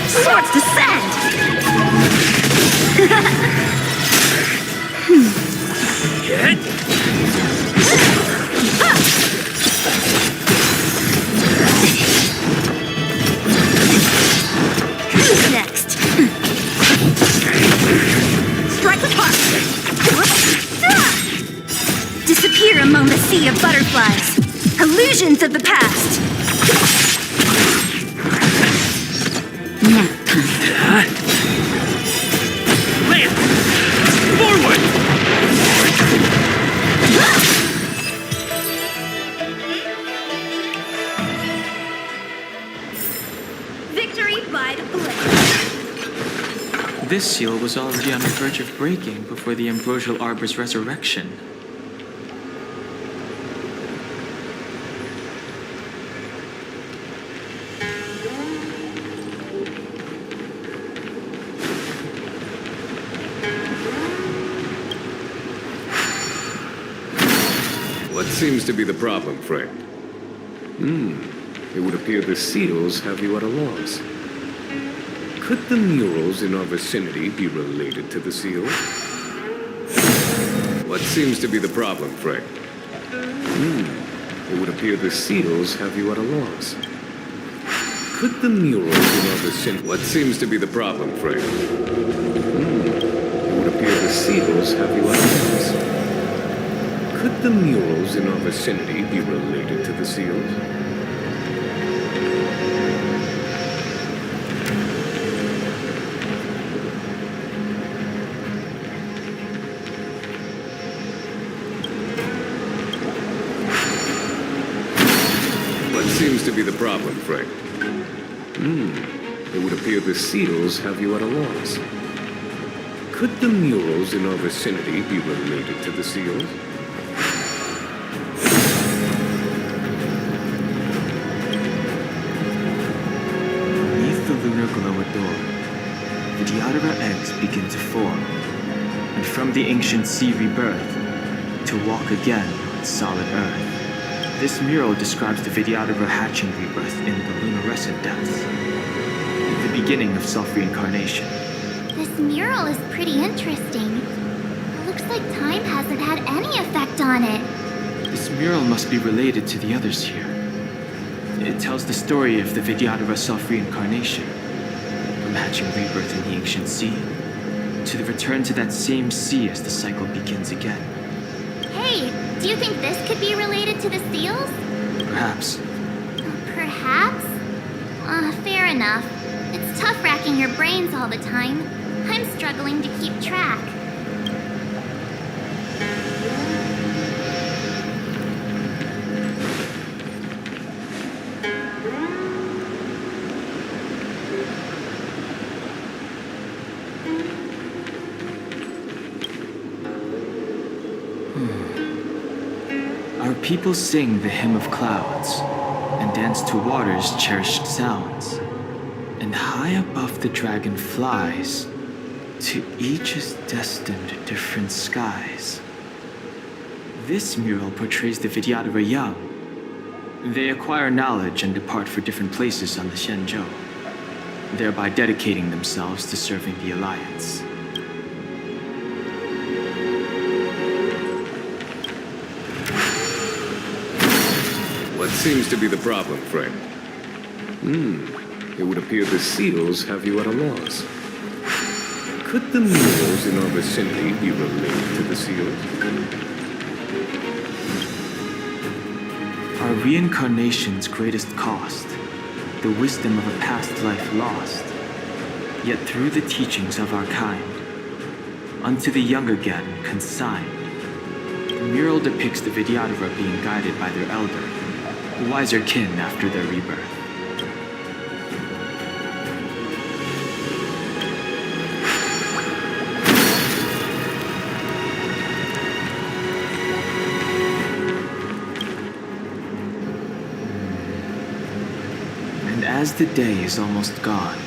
Swords descend! Get! Who's next? Strike with heart! Disappear among the sea of butterflies. Illusions of the past. Nap time. Land! Forward! Victory by the blade. This seal was already on the verge of breaking before the ambrosial arbor's resurrection. What seems to be the problem, Frank? It would appear the seals have you at a loss. Could the murals in our vicinity be related to the seals? What seems to be the problem, Frank? It would appear the seals have you at a loss. Could the murals in our vicinity... What seems to be the problem, Frank? It would appear the seals have you at a loss. Could the murals in our vicinity be related to the seals? What seems to be the problem, Frank? It would appear the seals have you at a loss. Could the murals in our vicinity be related to the seals? Beneath the lunar glow door, the Diodora eggs begin to form, and from the ancient sea rebirth, to walk again on solid earth. This mural describes the Vidyadhara hatching rebirth in the luminescent depths, the beginning of self-reincarnation. This mural is pretty interesting. It looks like time hasn't had any effect on it. This mural must be related to the others here. It tells the story of the Vidyadhara self-reincarnation, from hatching rebirth in the ancient sea, to the return to that same sea as the cycle begins again. Hey, do you think this could be related to the seals? Perhaps. Perhaps? Fair enough. It's tough racking your brains all the time. I'm struggling to keep track. Our people sing the hymn of clouds and dance to water's cherished sounds. And high above the dragon flies, to each is destined different skies. This mural portrays the Vidyadhara young. They acquire knowledge and depart for different places on the Xianzhou, thereby dedicating themselves to serving the Alliance. What seems to be the problem, Frank? It would appear the seals have you at a loss. Could the murals in our vicinity be related to the seals? Our reincarnation's greatest cost, the wisdom of a past life lost, yet through the teachings of our kind, unto the young again consigned. The mural depicts the Vidyadhara being guided by their elder, wiser kin after their rebirth. As the day is almost gone,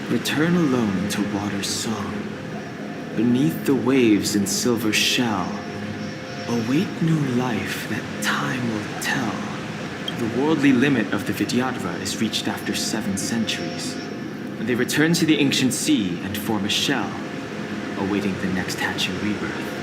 return alone to water's song. Beneath the waves in silver shell, await new life that time will tell. The worldly limit of the Vidyadhara is reached after 7 centuries. They return to the ancient sea and form a shell, awaiting the next hatching rebirth.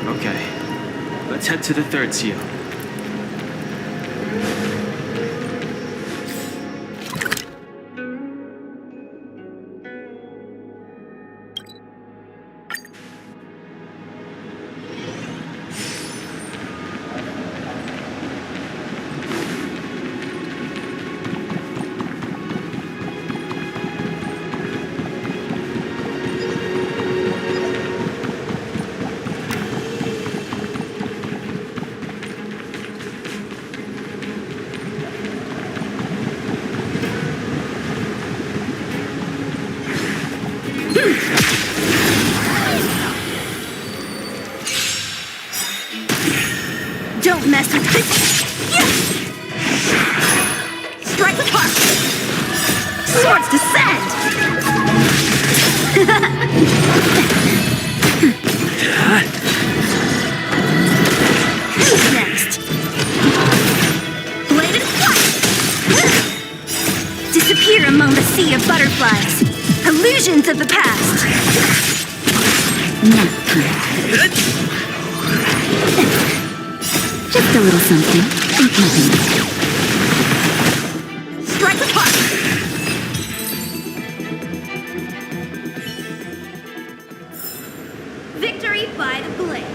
Okay, let's head to the third seal. Don't mess with this. Strike the park. Swords descend. Who's next? Bladed flight. Disappear among the sea of butterflies. Illusions of the past. Just a little something. Strike the park! Victory by the blade.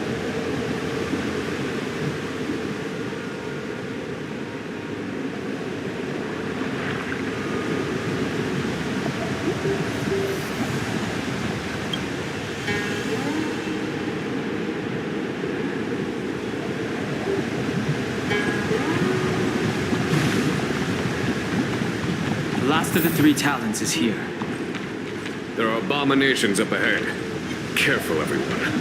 The last of the 3 talents is here. There are abominations up ahead. Careful, everyone.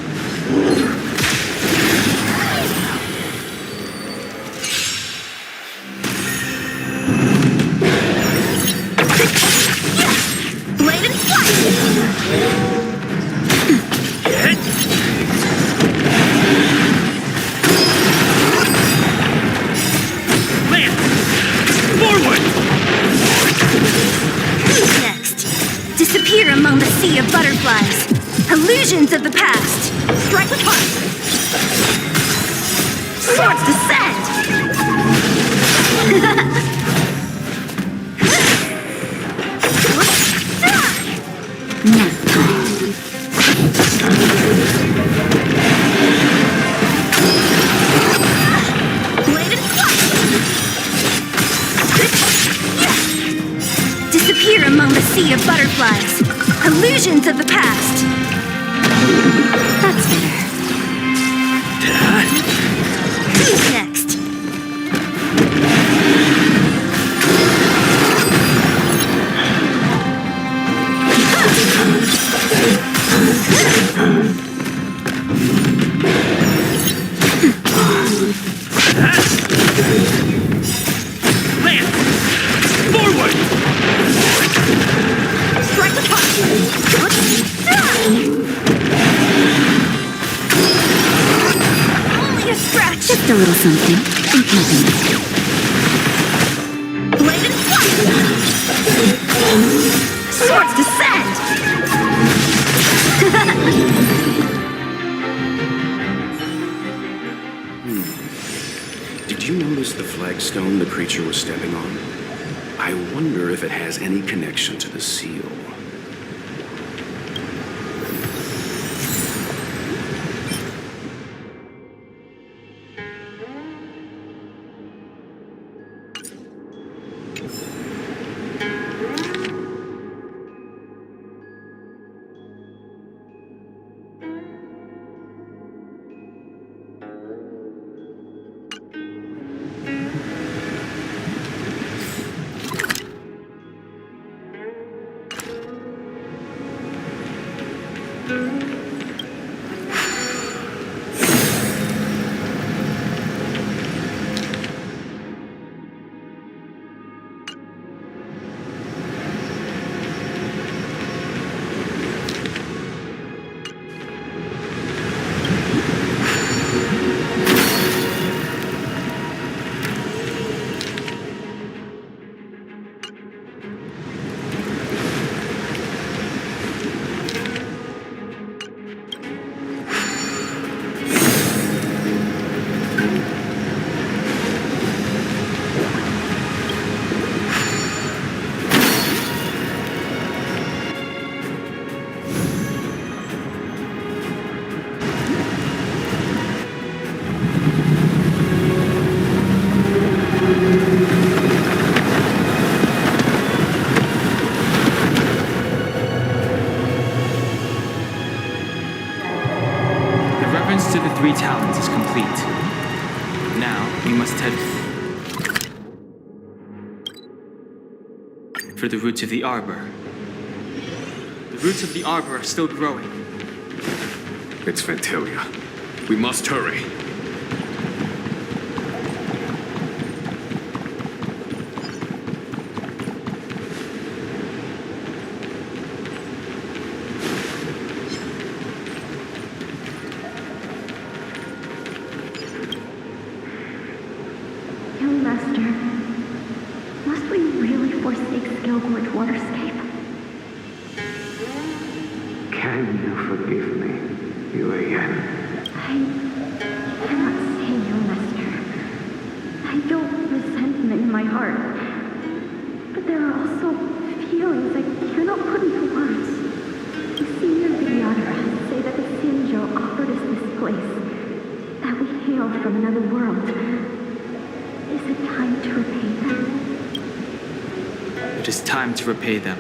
Bladed flight! Land! Forward! Who's next? Disappear among the sea of butterflies. Illusions of the past. Strike the park. Swords descend. Bladed flight. Disappear among the sea of butterflies. Illusions of the past. That's better. Who's next? Land! Forward! Strike the park! Only a scratch! Just a little something. Bladed flight! Swords descend! Did you notice the flagstone the creature was stepping on? I wonder if it has any connection to the seal. To the three talents is complete. Now, we must head for the roots of the arbor. The roots of the arbor are still growing. It's Fantalia. We must hurry. Can you forgive me, Yuan? I cannot say no, Master. I feel resentment in my heart. But there are also feelings I cannot put into words. The senior Vidyadhara say that the Sinjo offered us this place, that we hailed from another world. Is it time to repay them? It is time to repay them.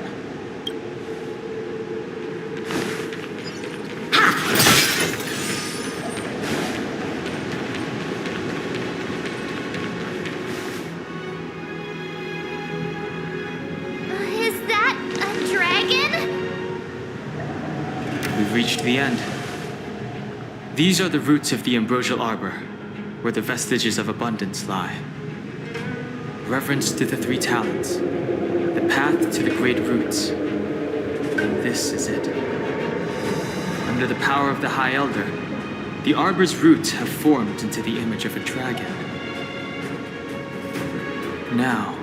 Reached the end. These are the roots of the ambrosial arbor, where the vestiges of abundance lie. Reverence to the three talents, the path to the great roots. This is it. Under the power of the High Elder, the arbor's roots have formed into the image of a dragon. Now,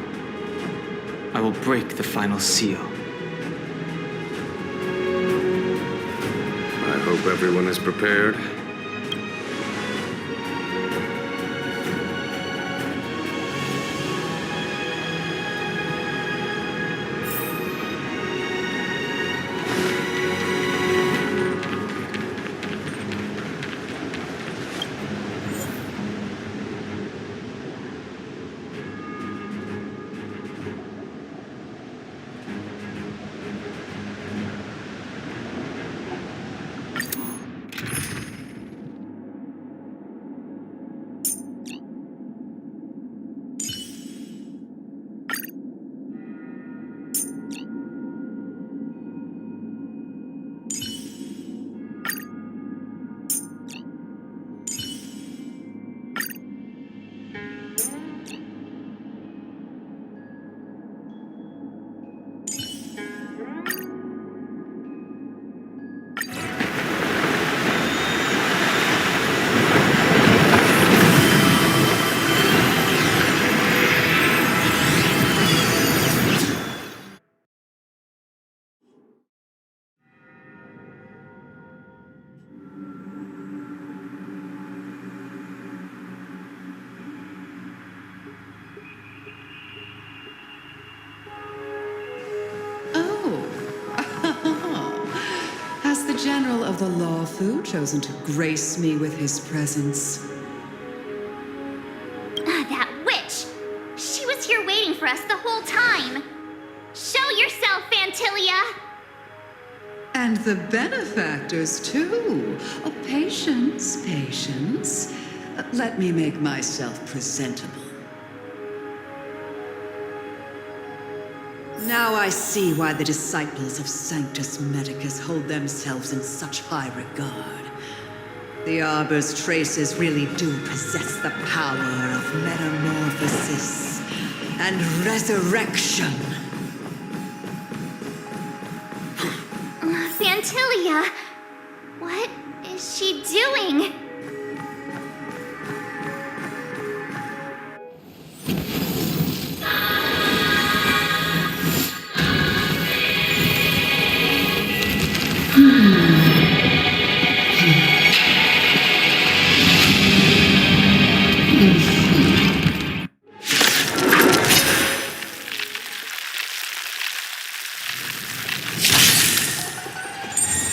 I will break the final seal. I hope everyone is prepared. General of the Lawfu chosen to grace me with his presence. That witch! She was here waiting for us the whole time! Show yourself, Fantilia! And the benefactors, too. Oh, patience, patience. Let me make myself presentable. Now I see why the disciples of Sanctus Medicus hold themselves in such high regard. The Arbor's traces really do possess the power of metamorphosis and resurrection. Santilia, what is she doing?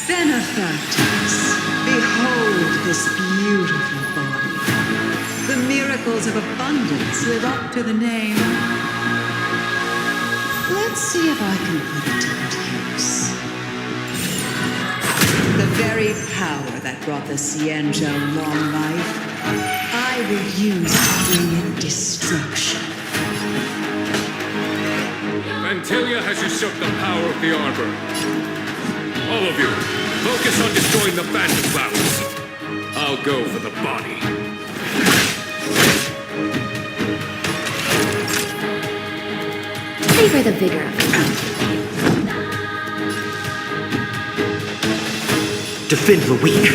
Benefactors, behold this beautiful body. The miracles of abundance live up to the name. Let's see if I can put it to good use. The very power that brought the Cienjo long life, I will use to bring it destruction. Vantilia has usurped the power of the Arbor. All of you, focus on destroying the Phantom Clouds. I'll go for the body. Favor the vigor of it. Defend the weak.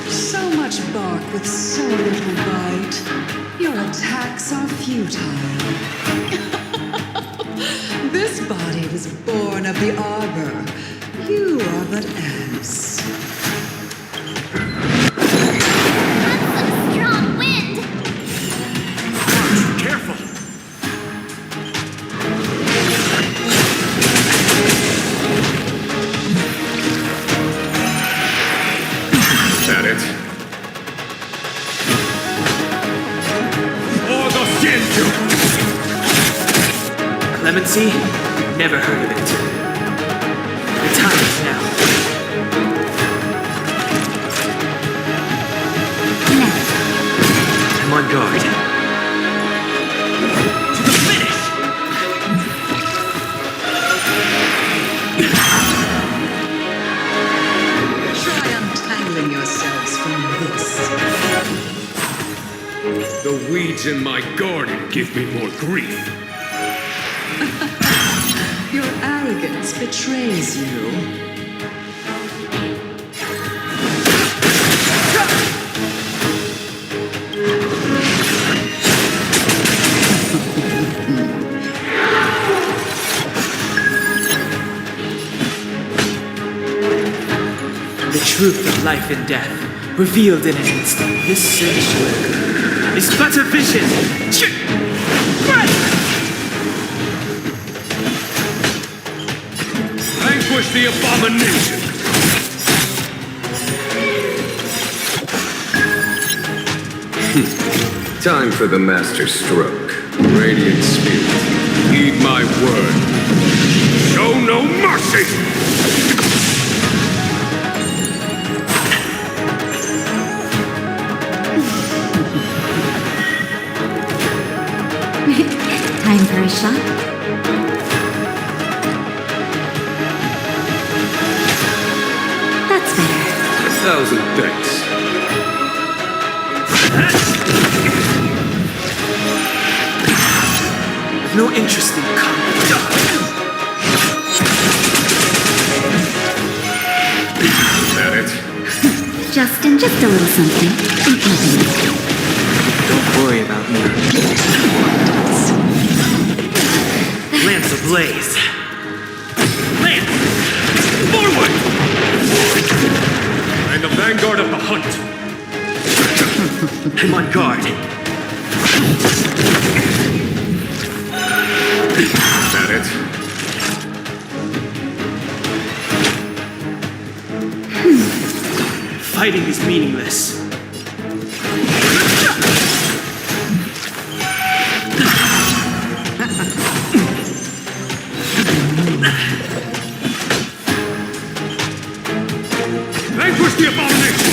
So much bark with so little bite. Your attacks are futile. This body was born of the Arbor. You are but ants. That's some strong wind! Careful! That it? Clemency? Never heard of it. The time is now. I'm on guard. To the finish! Try untangling yourselves from this. The weeds in my garden give me more grief. Your arrogance betrays you. The truth of life and death, revealed in an instant. This sanctuary is but a vision. Vanquish the abomination! Time for the master stroke. Radiant spirit, Heed my word. Show no mercy! Time for a shot? That's better. 1,000 thanks. I've no interest in combat. That it? Just a little something. Nothing. Don't worry about me. Lance ablaze. Lance! Forward! I'm the vanguard of the hunt. I'm on guard. That it? Fighting is meaningless. Vanquish the abomination!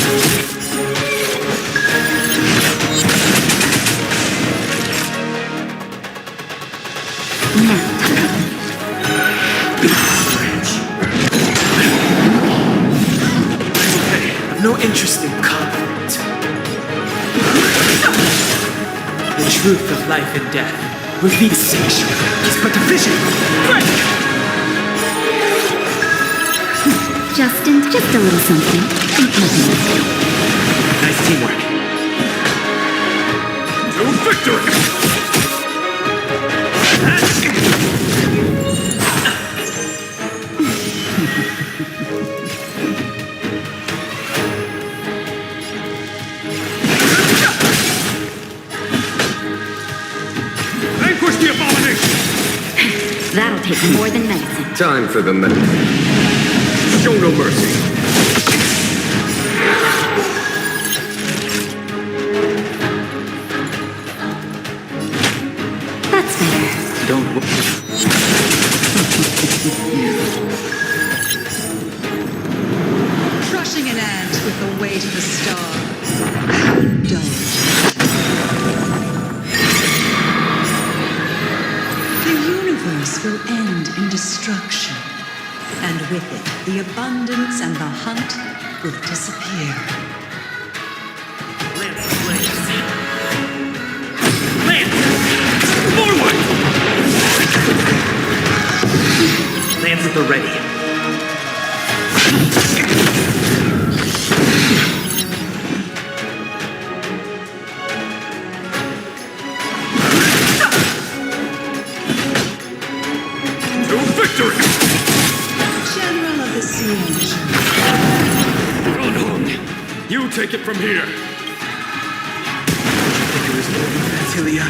I've no interest in conflict. The truth of life and death reveals sanctuary is but a vision. Justin, just a little something. Nice teamwork. To victory! Vanquish the abomination! That'll take more than medicine. Time for the medicine. Show no mercy. That's better. Don't worry. Crushing an ant with the weight of a star. How indulgent. The universe will end in destruction, and with it, the abundance and the hunt will disappear. Forward! Lance at the ready. To victory! General of the Siege. Unhung, you take it from here. There is more than Fantilia.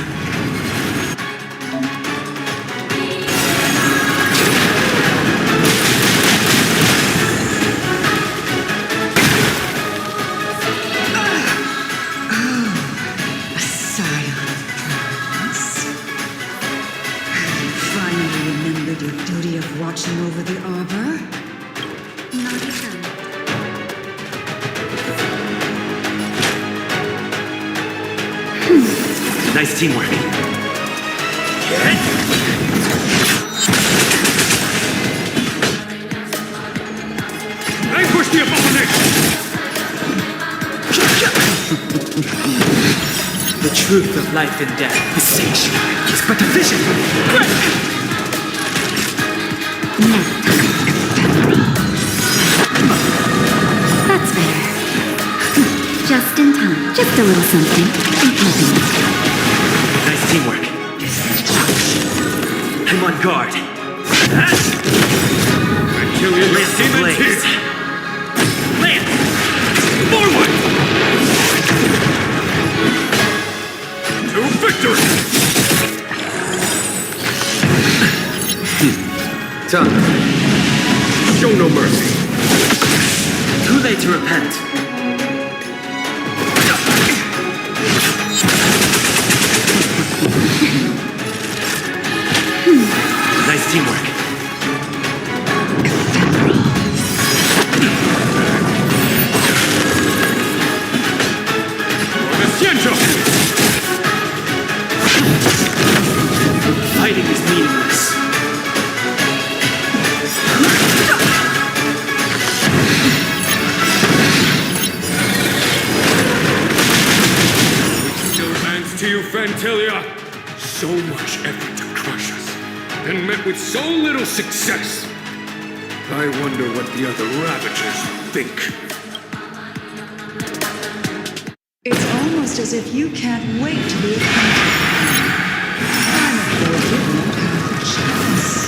A scion of promise. You finally remembered your duty of watching over the arbor? Not even. Nice teamwork. Vanquish the abomination! The truth of life and death, the sanctuary, is but a vision. That's better. Just in time. Just a little something. Nice teamwork. I'm on guard. Achilles Lance demons Blaze. here! Lance! Forward! To victory! Time. Show no mercy. Too late to repent. Nice teamwork. Fighting is meaningless. Still hands to you, Fantilia. So much effort to crush us, and met with so little success. I wonder what the other Ravagers think. It's almost as if you can't wait to be acquainted with me. I'm afraid you won't have the chance.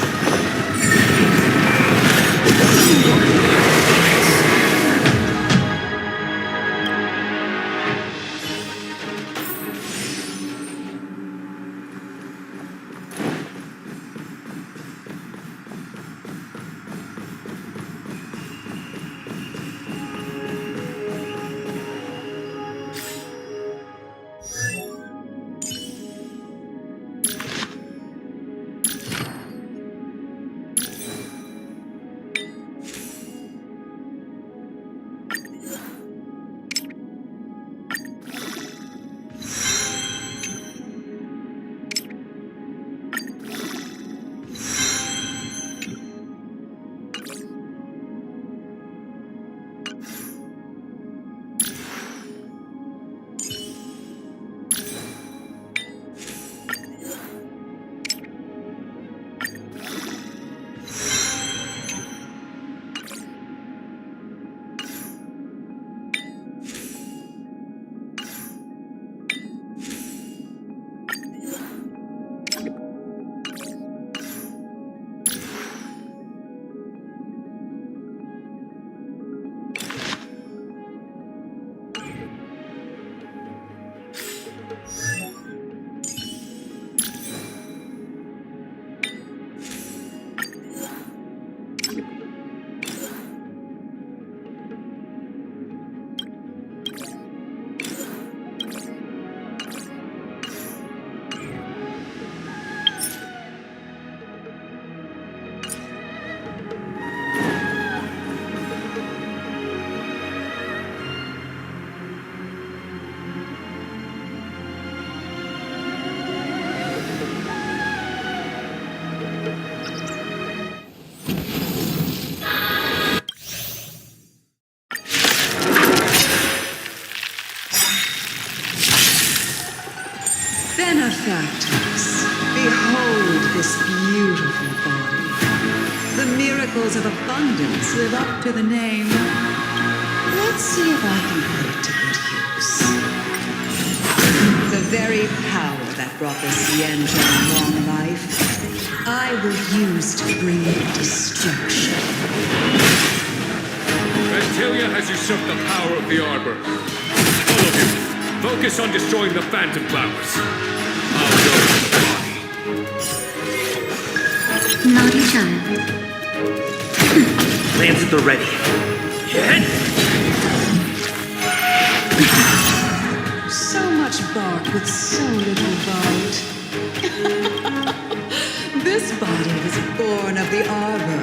benefactors, behold this beautiful body. The miracles of abundance live up to the name. Let's see if I can put it to good use. The very power that brought the Xianzhou long life, I will use to bring destruction. Ventilia has usurped the power of the Arbor. All of you, focus on destroying the Phantom Flowers. I'll go with the body. Naughty child. Lance at the ready. So much bark with so little bite. This body was born of the Arbor.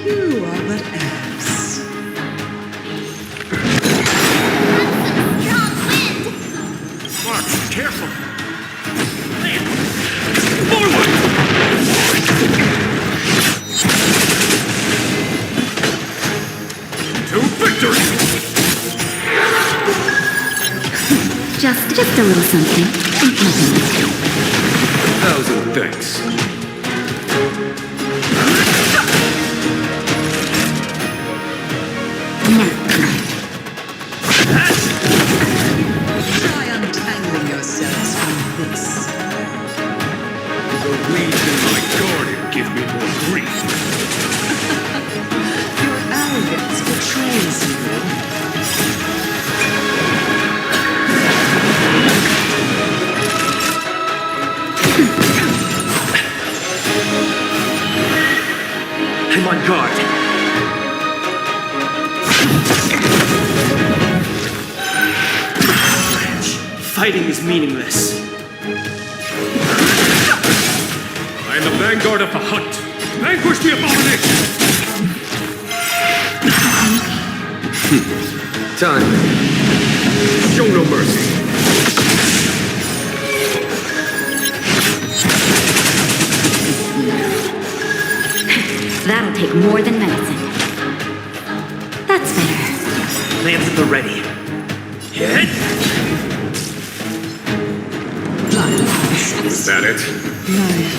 You are but ants. Strong wind! March, careful! Forward! To victory! Just a little something. Thousand thanks. Try untangling yourselves from this. The weeds in my garden give me more grief. Your arrogance betrays you. I'm on guard. Fighting is meaningless. I am the vanguard of the hunt. Vanquish the abomination! Time. Show no mercy. That'll take more than medicine. That's better. Lance at the ready. Hit! Is that it? Life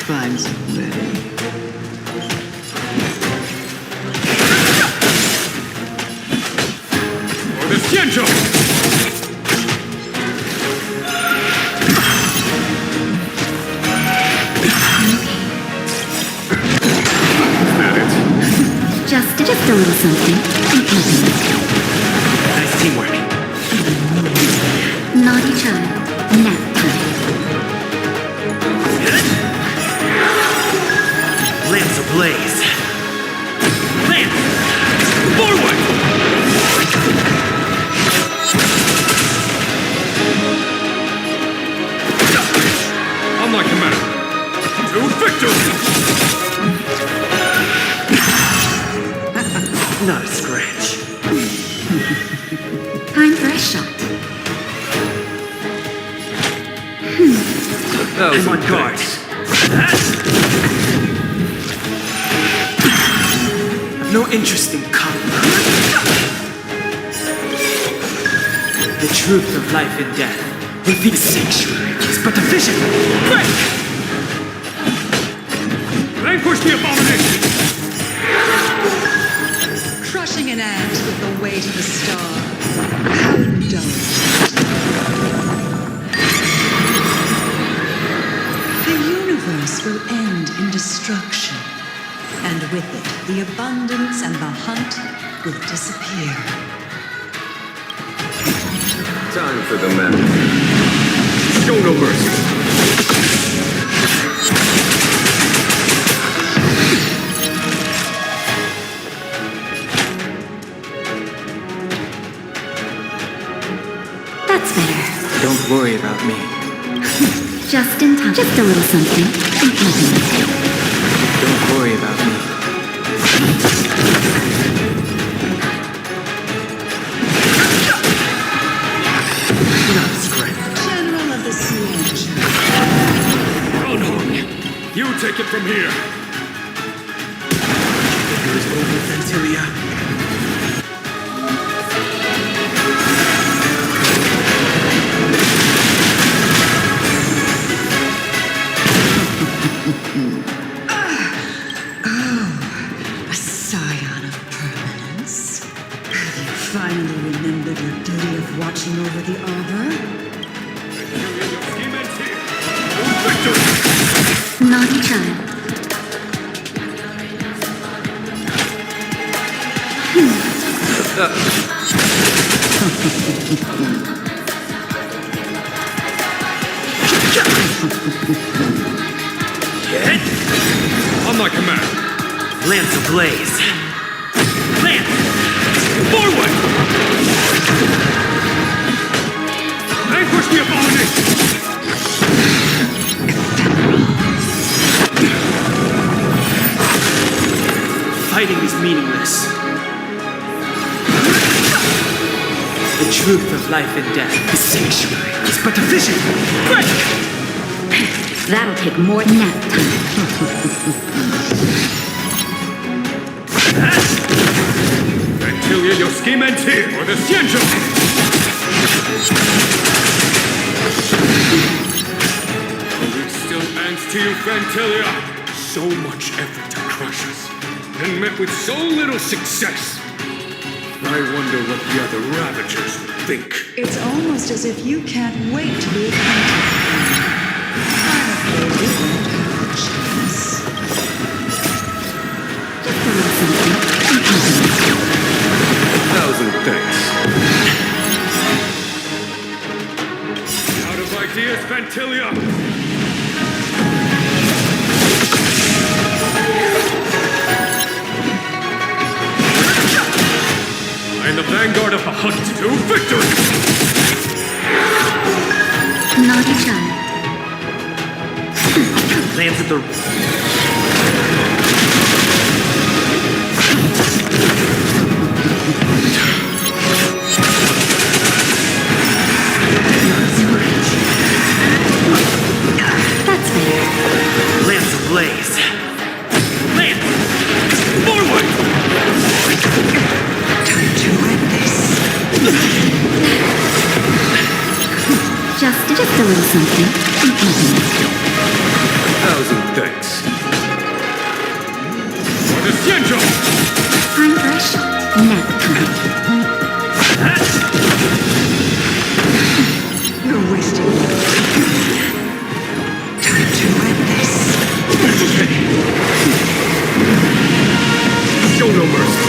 finds a way. For the Xianzhou! Just a little something. Nice teamwork. Naughty child. Nap time. Lance ablaze. Lance! Forward! On my command. To victory! Not a scratch. Time for a shot. I'm on guard. No interest in combat. The truth of life and death within the sanctuary is but a vision. Quick! Vanquish the abomination! Crushing an ant with the weight of a star. How dull. The universe will end in destruction. And with it, the abundance and the hunt will disappear. Time for the men. Show no mercy. That's better. Don't worry about me. Just in time. Just a little something. Don't worry about me. Not a scratch. General of the Xianzhou. Ronhong, you take it from here. It was over, Ventilia. finally remembered your duty of watching over the Arbor? Naughty child. On my command. Lance ablaze. Lance! Forward! Vanquish the abomination! Fighting is meaningless. The truth of life and death, the sanctuary, is but a vision. Break! That'll take more than nap time. Vantilia, your scheme ends here, or the Xianzhou! It still ends to you, Vantilia! So much effort to crush us, and met with so little success. I wonder what the other Ravagers think. It's almost as if you can't wait to be acquainted with them. I'm afraid we won't have a chance. Thousand thanks. Out of ideas, Vantilia! I am the vanguard of the hunt to victory! Naughty child. Lance at the... That's better. Lance ablaze. Lance! Forward! Time to end this. Just a little something. Thousand thanks. For the Xianzhou! Time for a shot. Nap time. You're wasting your time to end this. Show no mercy!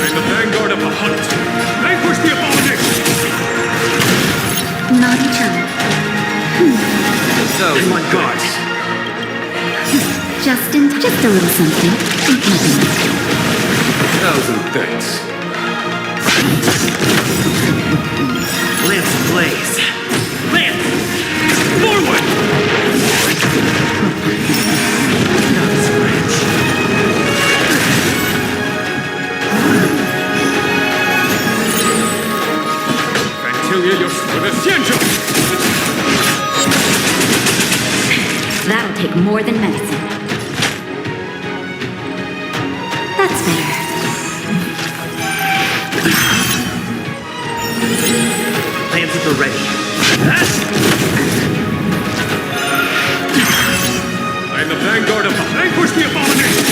I'm the vanguard of the hunt! Vanquish the abomination! Naughty child. Thousand My God! Just a little something. Thousand thanks. Lance ablaze. Lance! Forward! Vantilia, you're for the Xianzhou! That'll take more than medicine. That's better. Lance at the ready. I am the vanguard of the vanquish the abomination!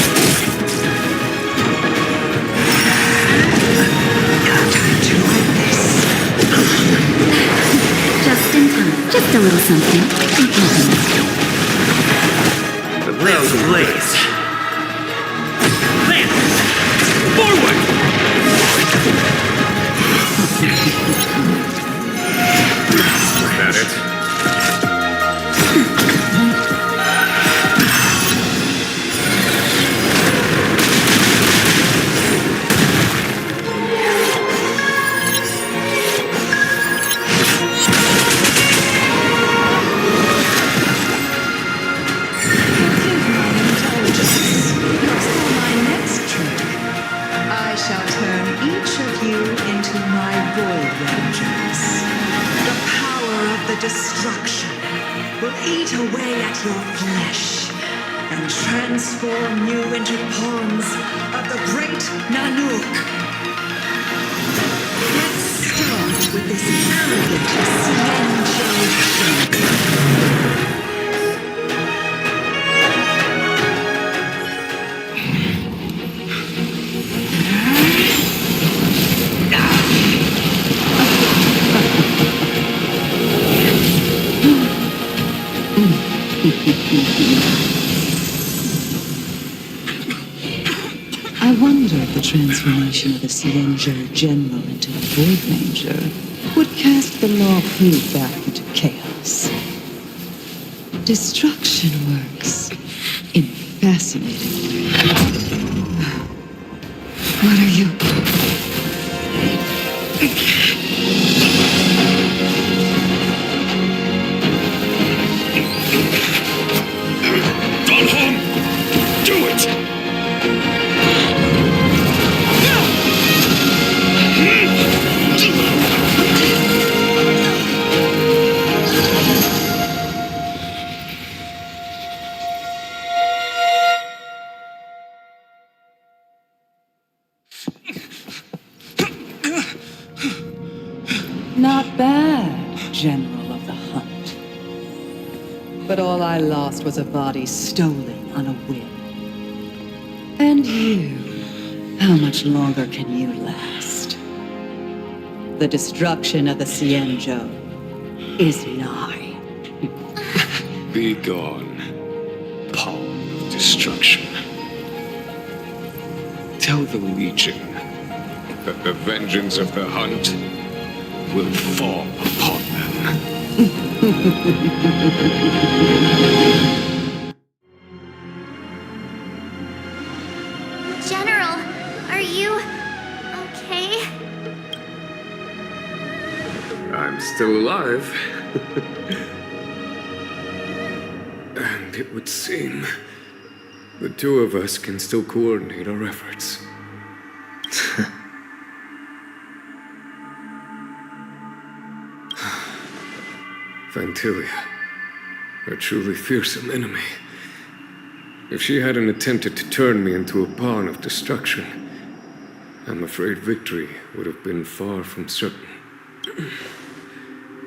Just in time. Just a little something. Lance ablaze. Lance! Forward! Is that it? Destruction will eat away at your flesh and transform you into pawns of the great Nanook. Let's start with this arrogant Xianzhou. I wonder if the transformation of the Xianzhou General into a Void Ranger would cast the Law Fu back into chaos. Destruction works in fascinating ways. What are you? Don Hong! Do it! Not bad, General of the Hunt. But all I lost was a body stolen on a whim. And you, how much longer can you last? The destruction of the Xianzhou is nigh. Be gone, pawn of destruction. Tell the Legion that the vengeance of the Hunt will fall upon them. General, are you okay? I'm still alive. And it would seem the two of us can still coordinate our efforts. Fantilia, a truly fearsome enemy. If she hadn't attempted to turn me into a pawn of destruction, I'm afraid victory would have been far from certain.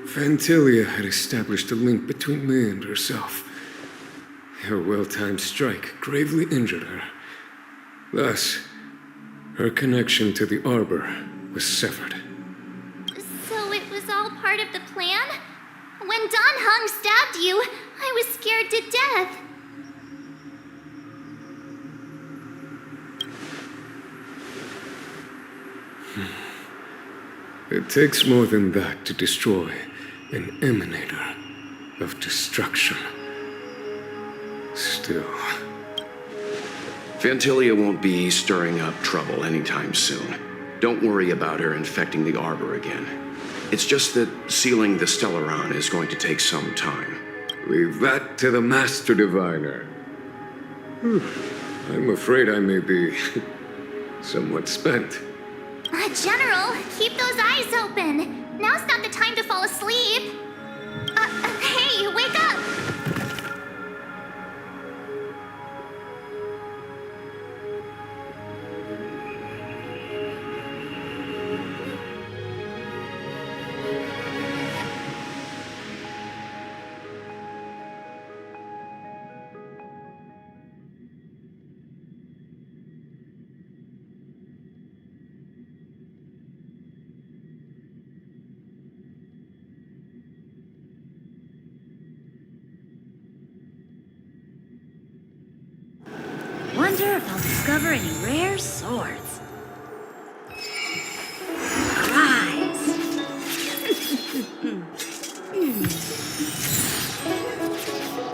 Fantilia had established a link between me and herself. Her well-timed strike gravely injured her. Thus, her connection to the Arbor was severed. So it was all part of the plan? When Don Hung stabbed you, I was scared to death. It takes more than that to destroy an emanator of destruction. Still. Fantilia won't be stirring up trouble anytime soon. Don't worry about her infecting the Arbor again. It's just that sealing the Stellaron is going to take some time. Leave that to the Master Diviner. I'm afraid I may be somewhat spent. General, keep those eyes open. Now's not the time to fall asleep. Hey, wake up! Wonder if I'll discover any rare swords. Rise.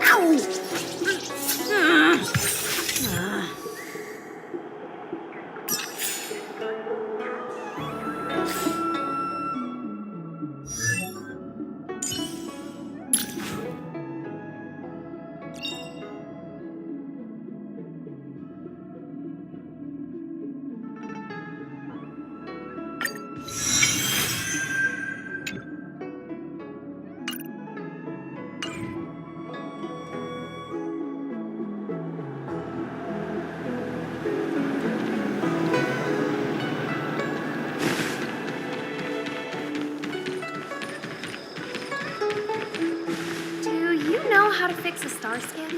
Ow! How to fix a star scan?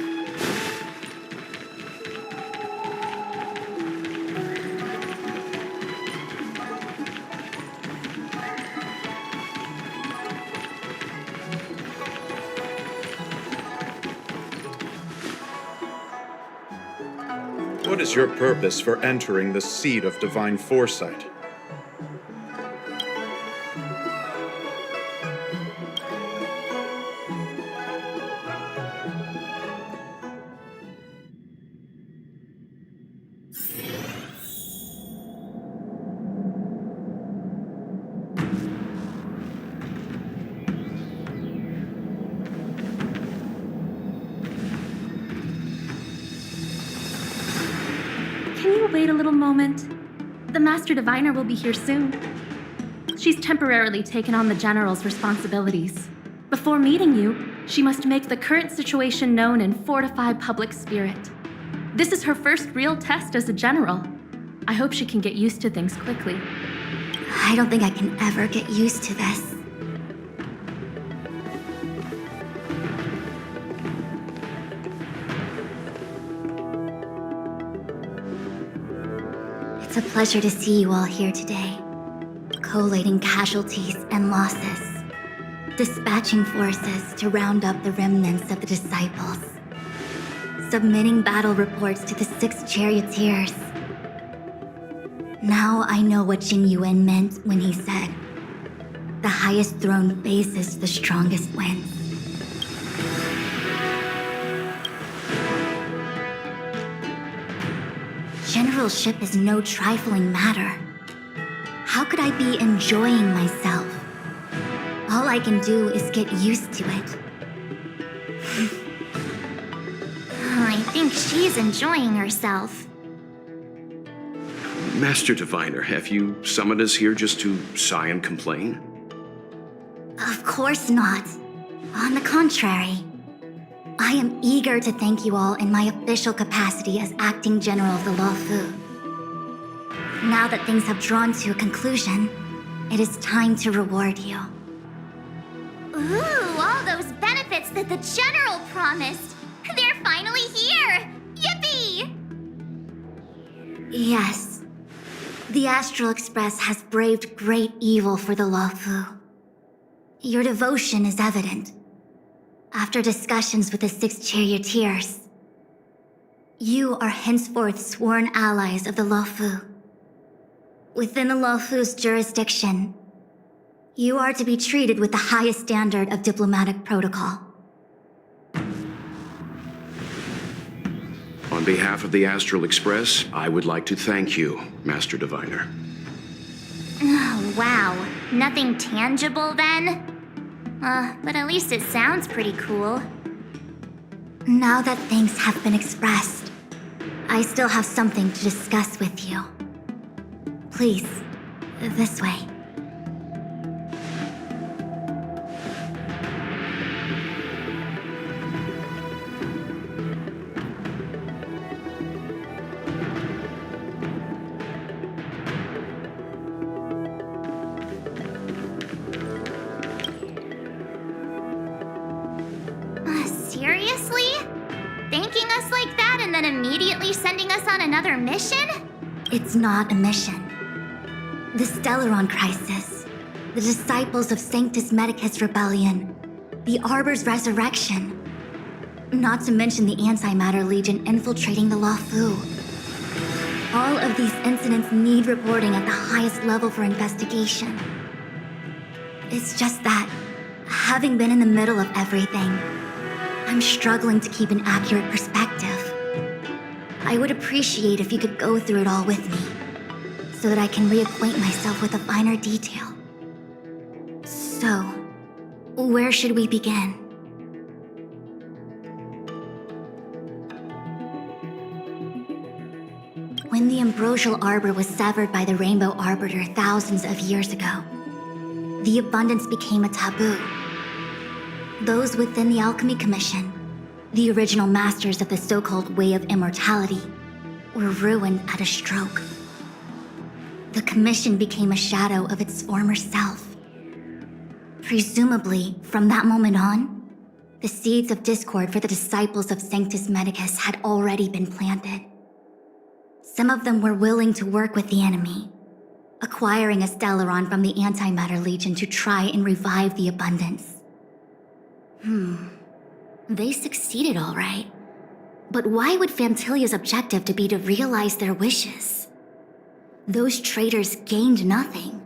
What is your purpose for entering the seat of divine foresight? Can you wait a little moment? The Master Diviner will be here soon. She's temporarily taken on the General's responsibilities. Before meeting you, she must make the current situation known and fortify public spirit. This is her first real test as a General. I hope she can get used to things quickly. I don't think I can ever get used to this. It's a pleasure to see you all here today. Collating casualties and losses. Dispatching forces to round up the remnants of the disciples. Submitting battle reports to the 6 charioteers. Now I know what Jing Yuan meant when he said, "The highest throne faces the strongest wins." Generalship is no trifling matter. How could I be enjoying myself? All I can do is get used to it. I think she's enjoying herself. Master Diviner, have you summoned us here just to sigh and complain? Of course not. On the contrary, I am eager to thank you all in my official capacity as acting general of the Luofu. Now that things have drawn to a conclusion, it is time to reward you. Ooh, all those benefits that the general promised! They're finally here! Yippee! Yes. The Astral Express has braved great evil for the Luofu. Your devotion is evident. After discussions with the 6 charioteers, you are henceforth sworn allies of the Luofu. Within the Luofu's jurisdiction, you are to be treated with the highest standard of diplomatic protocol. On behalf of the Astral Express, I would like to thank you, Master Diviner. Oh, wow. Nothing tangible then? But at least it sounds pretty cool. Now that thanks have been expressed, I still have something to discuss with you. Please, this way. Seriously? Thanking us like that and then immediately sending us on another mission? It's not a mission. The Stellaron Crisis, the Disciples of Sanctus Medicus Rebellion, the Arbor's resurrection, not to mention the Antimatter Legion infiltrating the Luofu. All of these incidents need reporting at the highest level for investigation. It's just that, having been in the middle of everything, I'm struggling to keep an accurate perspective. I would appreciate if you could go through it all with me, so that I can reacquaint myself with a finer detail. So, where should we begin? When the ambrosial arbor was severed by the Rainbow Arbiter thousands of years ago, the abundance became a taboo. Those within the Alchemy Commission, the original masters of the so-called Way of Immortality, were ruined at a stroke. The Commission became a shadow of its former self. Presumably, from that moment on, the seeds of discord for the disciples of Sanctus Medicus had already been planted. Some of them were willing to work with the enemy, acquiring a Stellaron from the Antimatter Legion to try and revive the abundance. They succeeded all right. But why would Fantilia's objective to be to realize their wishes? Those traitors gained nothing.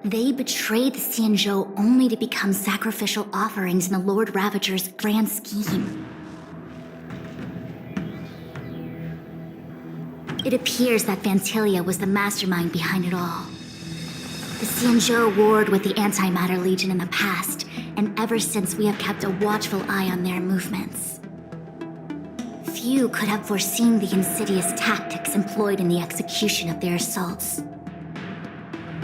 They betrayed the Xianzhou only to become sacrificial offerings in the Lord Ravager's grand scheme. It appears that Fantilia was the mastermind behind it all. The Xianzhou warred with the Antimatter Legion in the past, and ever since we have kept a watchful eye on their movements. Few could have foreseen the insidious tactics employed in the execution of their assaults.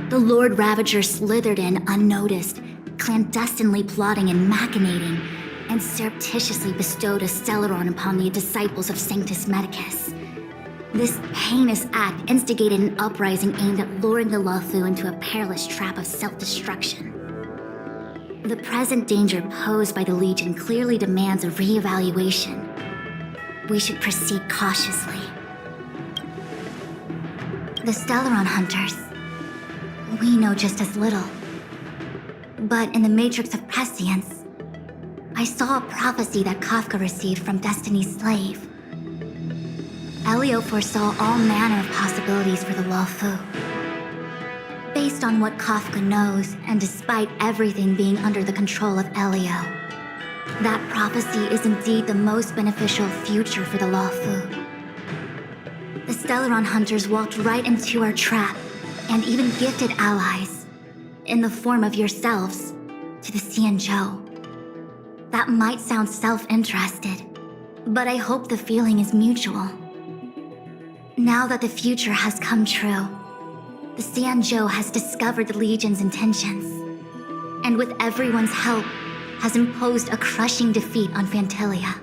The Lord Ravager slithered in unnoticed, clandestinely plotting and machinating, and surreptitiously bestowed a Stellaron upon the disciples of Sanctus Medicus. This heinous act instigated an uprising aimed at luring the Luofu into a perilous trap of self-destruction. The present danger posed by the Legion clearly demands a re-evaluation. We should proceed cautiously. The Stellaron Hunters. We know just as little. But in the Matrix of Prescience, I saw a prophecy that Kafka received from Destiny's slave. Elio foresaw all manner of possibilities for the Luofu. Based on what Kafka knows, and despite everything being under the control of Elio, that prophecy is indeed the most beneficial future for the Luofu. The Stellaron Hunters walked right into our trap, and even gifted allies, in the form of yourselves, to the Xianzhou. That might sound self-interested, but I hope the feeling is mutual. Now that the future has come true, the Xianzhou has discovered the Legion's intentions, and with everyone's help, has imposed a crushing defeat on Fantilia.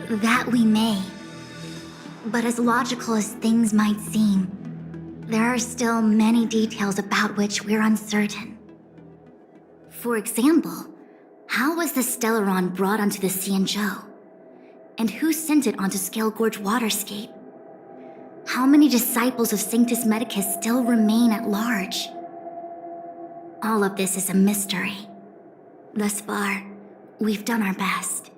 That we may. But as logical as things might seem, there are still many details about which we're uncertain. For example, how was the Stellaron brought onto the Xianzhou? And who sent it onto Scale Gorge Waterscape? How many disciples of Sanctus Medicus still remain at large? All of this is a mystery. Thus far, we've done our best.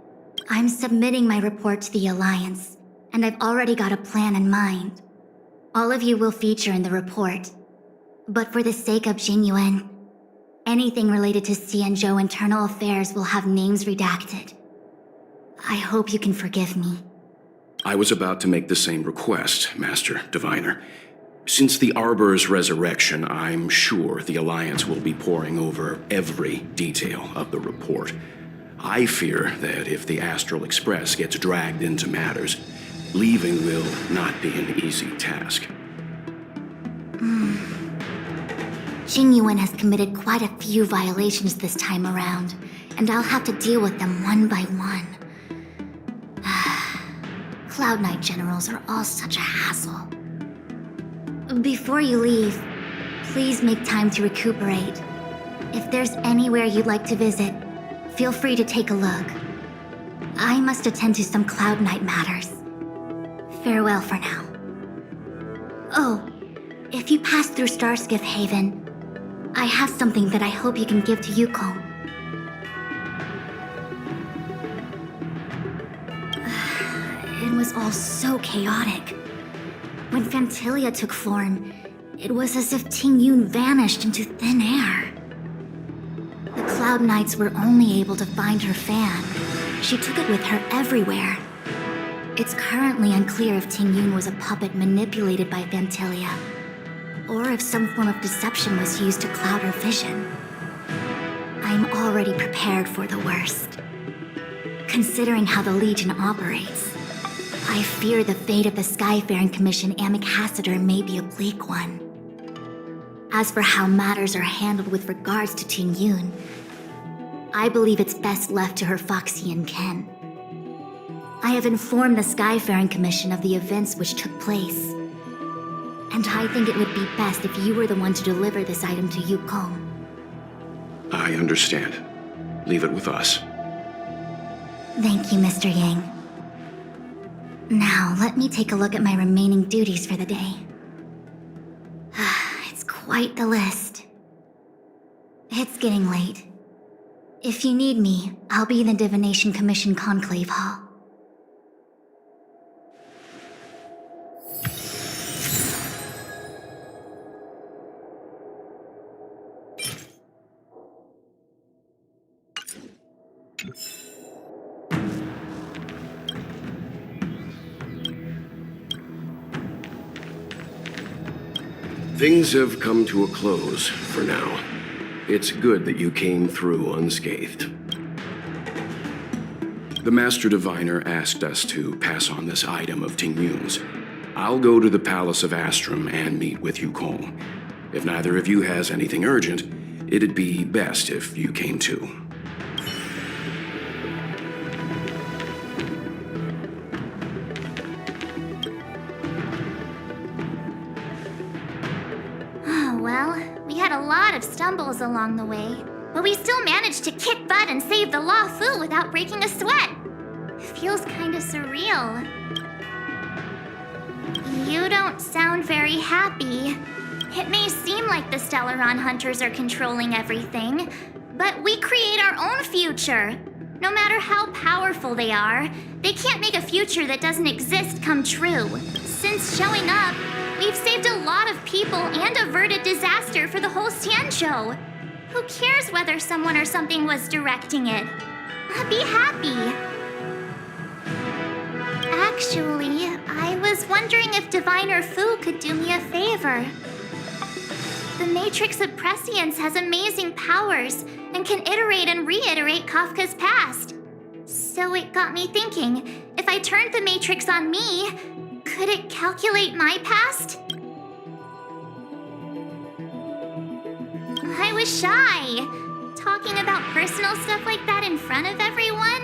I'm submitting my report to the Alliance, and I've already got a plan in mind. All of you will feature in the report. But for the sake of Jinyuan, anything related to Xianzhou internal affairs will have names redacted. I hope you can forgive me. I was about to make the same request, Master Diviner. Since the Arbor's resurrection, I'm sure the Alliance will be poring over every detail of the report. I fear that if the Astral Express gets dragged into matters, leaving will not be an easy task. Jinyuan has committed quite a few violations this time around, and I'll have to deal with them one by one. Cloud Knight generals are all such a hassle. Before you leave, please make time to recuperate. If there's anywhere you'd like to visit, feel free to take a look. I must attend to some Cloud Knight matters. Farewell for now. Oh, if you pass through Starskiff Haven, I have something that I hope you can give to Yuko. It was all so chaotic. When Fantilia took form, it was as if Ting Yun vanished into thin air. The Cloud Knights were only able to find her fan. She took it with her everywhere. It's currently unclear if Ting Yun was a puppet manipulated by Fantilia, or if some form of deception was used to cloud her vision. I'm already prepared for the worst. Considering how the Legion operates, I fear the fate of the Skyfaring Commission Ambassador may be a bleak one. As for how matters are handled with regards to Ting Yun, I believe it's best left to her Foxian ken. I have informed the Skyfaring Commission of the events which took place, and I think it would be best if you were the one to deliver this item to Yukong. I understand. Leave it with us. Thank you, Mr. Yang. Now, let me take a look at my remaining duties for the day. It's quite the list. It's getting late. If you need me, I'll be in the Divination Commission Conclave Hall. Things have come to a close for now. It's good that you came through unscathed. The Master Diviner asked us to pass on this item of Ting Yun's. I'll go to the Palace of Astrum and meet with Yukong. If neither of you has anything urgent, it'd be best if you came too. Well, we had a lot of stumbles along the way, but we still managed to kick butt and save the Law Fu without breaking a sweat. Feels kinda surreal. You don't sound very happy. It may seem like the Stellaron Hunters are controlling everything, but we create our own future. No matter how powerful they are, they can't make a future that doesn't exist come true. Since showing up, we've saved a lot of people and averted disaster for the whole Xianzhou. Who cares whether someone or something was directing it? Be happy. Actually, I was wondering if Diviner Fu could do me a favor. The Matrix of Prescience has amazing powers and can iterate and reiterate Kafka's past. So it got me thinking, if I turned the Matrix on me, could it calculate my past? I was shy. Talking about personal stuff like that in front of everyone?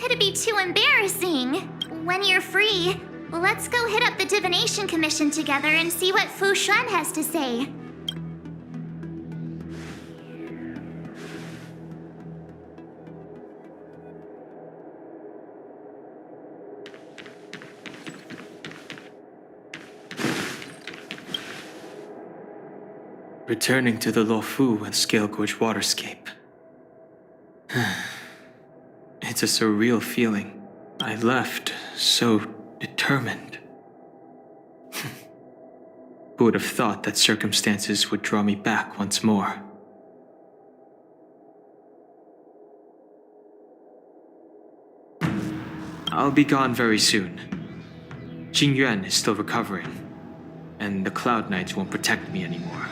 It'd be too embarrassing. When you're free, let's go hit up the Divination Commission together and see what Fu Xuan has to say. Returning to the Luofu and Scale Gorge waterscape. It's a surreal feeling. I left so determined. Who would have thought that circumstances would draw me back once more? I'll be gone very soon. Jingyuan is still recovering, and the Cloud Knights won't protect me anymore.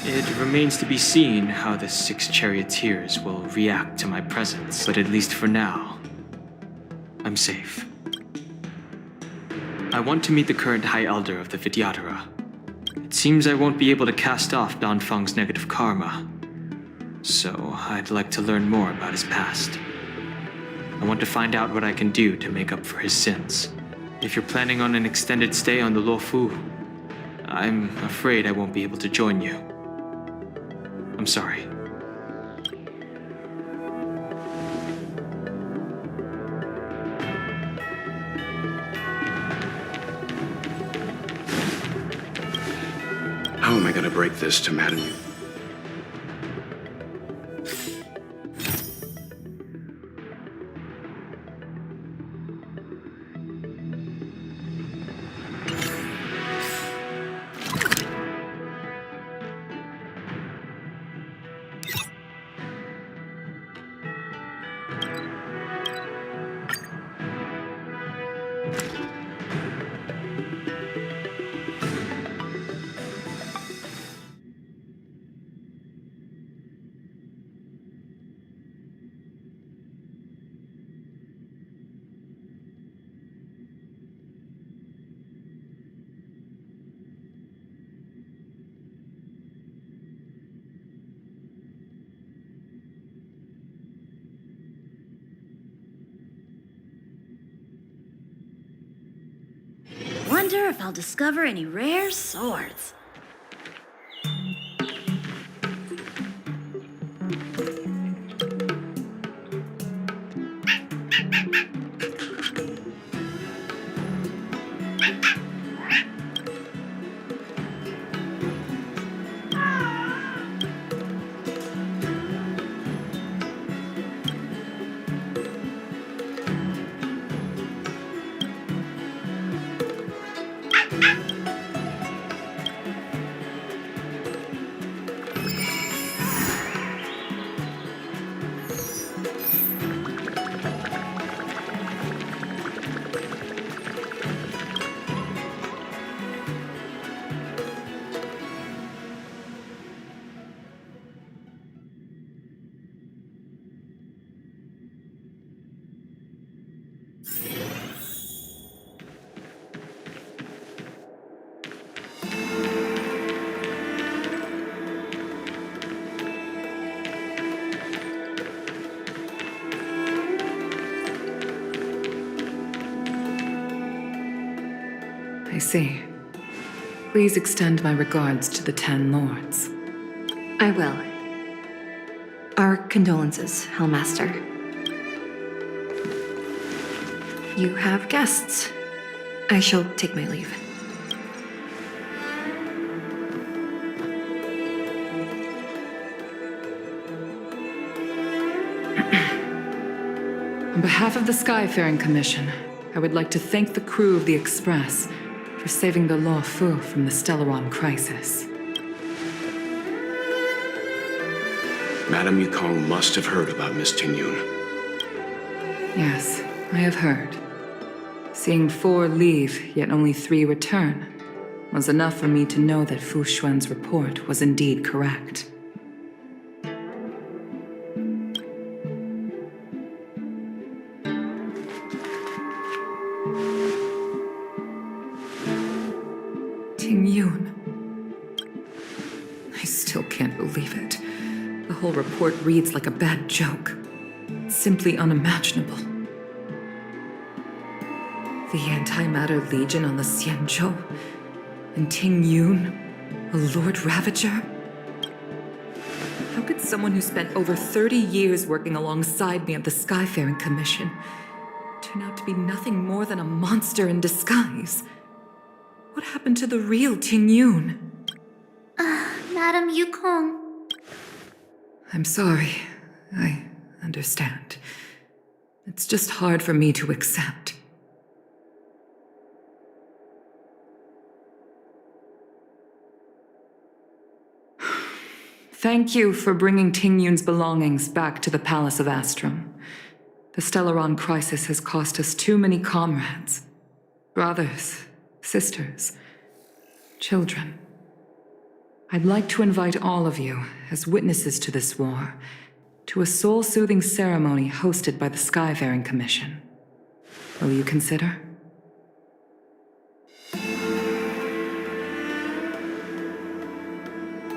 It remains to be seen how the 6 charioteers will react to my presence, but at least for now, I'm safe. I want to meet the current High Elder of the Vidyadhara. It seems I won't be able to cast off Danfeng's negative karma, so I'd like to learn more about his past. I want to find out what I can do to make up for his sins. If you're planning on an extended stay on the Luofu, I'm afraid I won't be able to join you. I'm sorry. How am I gonna break this to Madame? Wonder if I'll discover any rare swords. I see. Please extend my regards to the 10 lords. I will. Our condolences, Hellmaster. You have guests. I shall take my leave. On behalf of the Skyfaring Commission, I would like to thank the crew of the Express for saving the Law Fu from the Stellaron crisis. Madame Yukong must have heard about Miss Tingyun. Yes, I have heard. Seeing 4 leave, yet only 3 return, was enough for me to know that Fu Xuan's report was indeed correct. Tingyun. I still can't believe it. The whole report reads like a bad joke. It's simply unimaginable. The Antimatter Legion on the Xianzhou, and Tingyun, a Lord Ravager? How could someone who spent over 30 years working alongside me at the Skyfaring Commission turn out to be nothing more than a monster in disguise? What happened to the real Tingyun? Madame Yukong. I'm sorry. I understand. It's just hard for me to accept. Thank you for bringing Tingyun's belongings back to the Palace of Astrum. The Stellaron crisis has cost us too many comrades. Brothers, sisters, children. I'd like to invite all of you, as witnesses to this war, to a soul-soothing ceremony hosted by the Skyfaring Commission. Will you consider?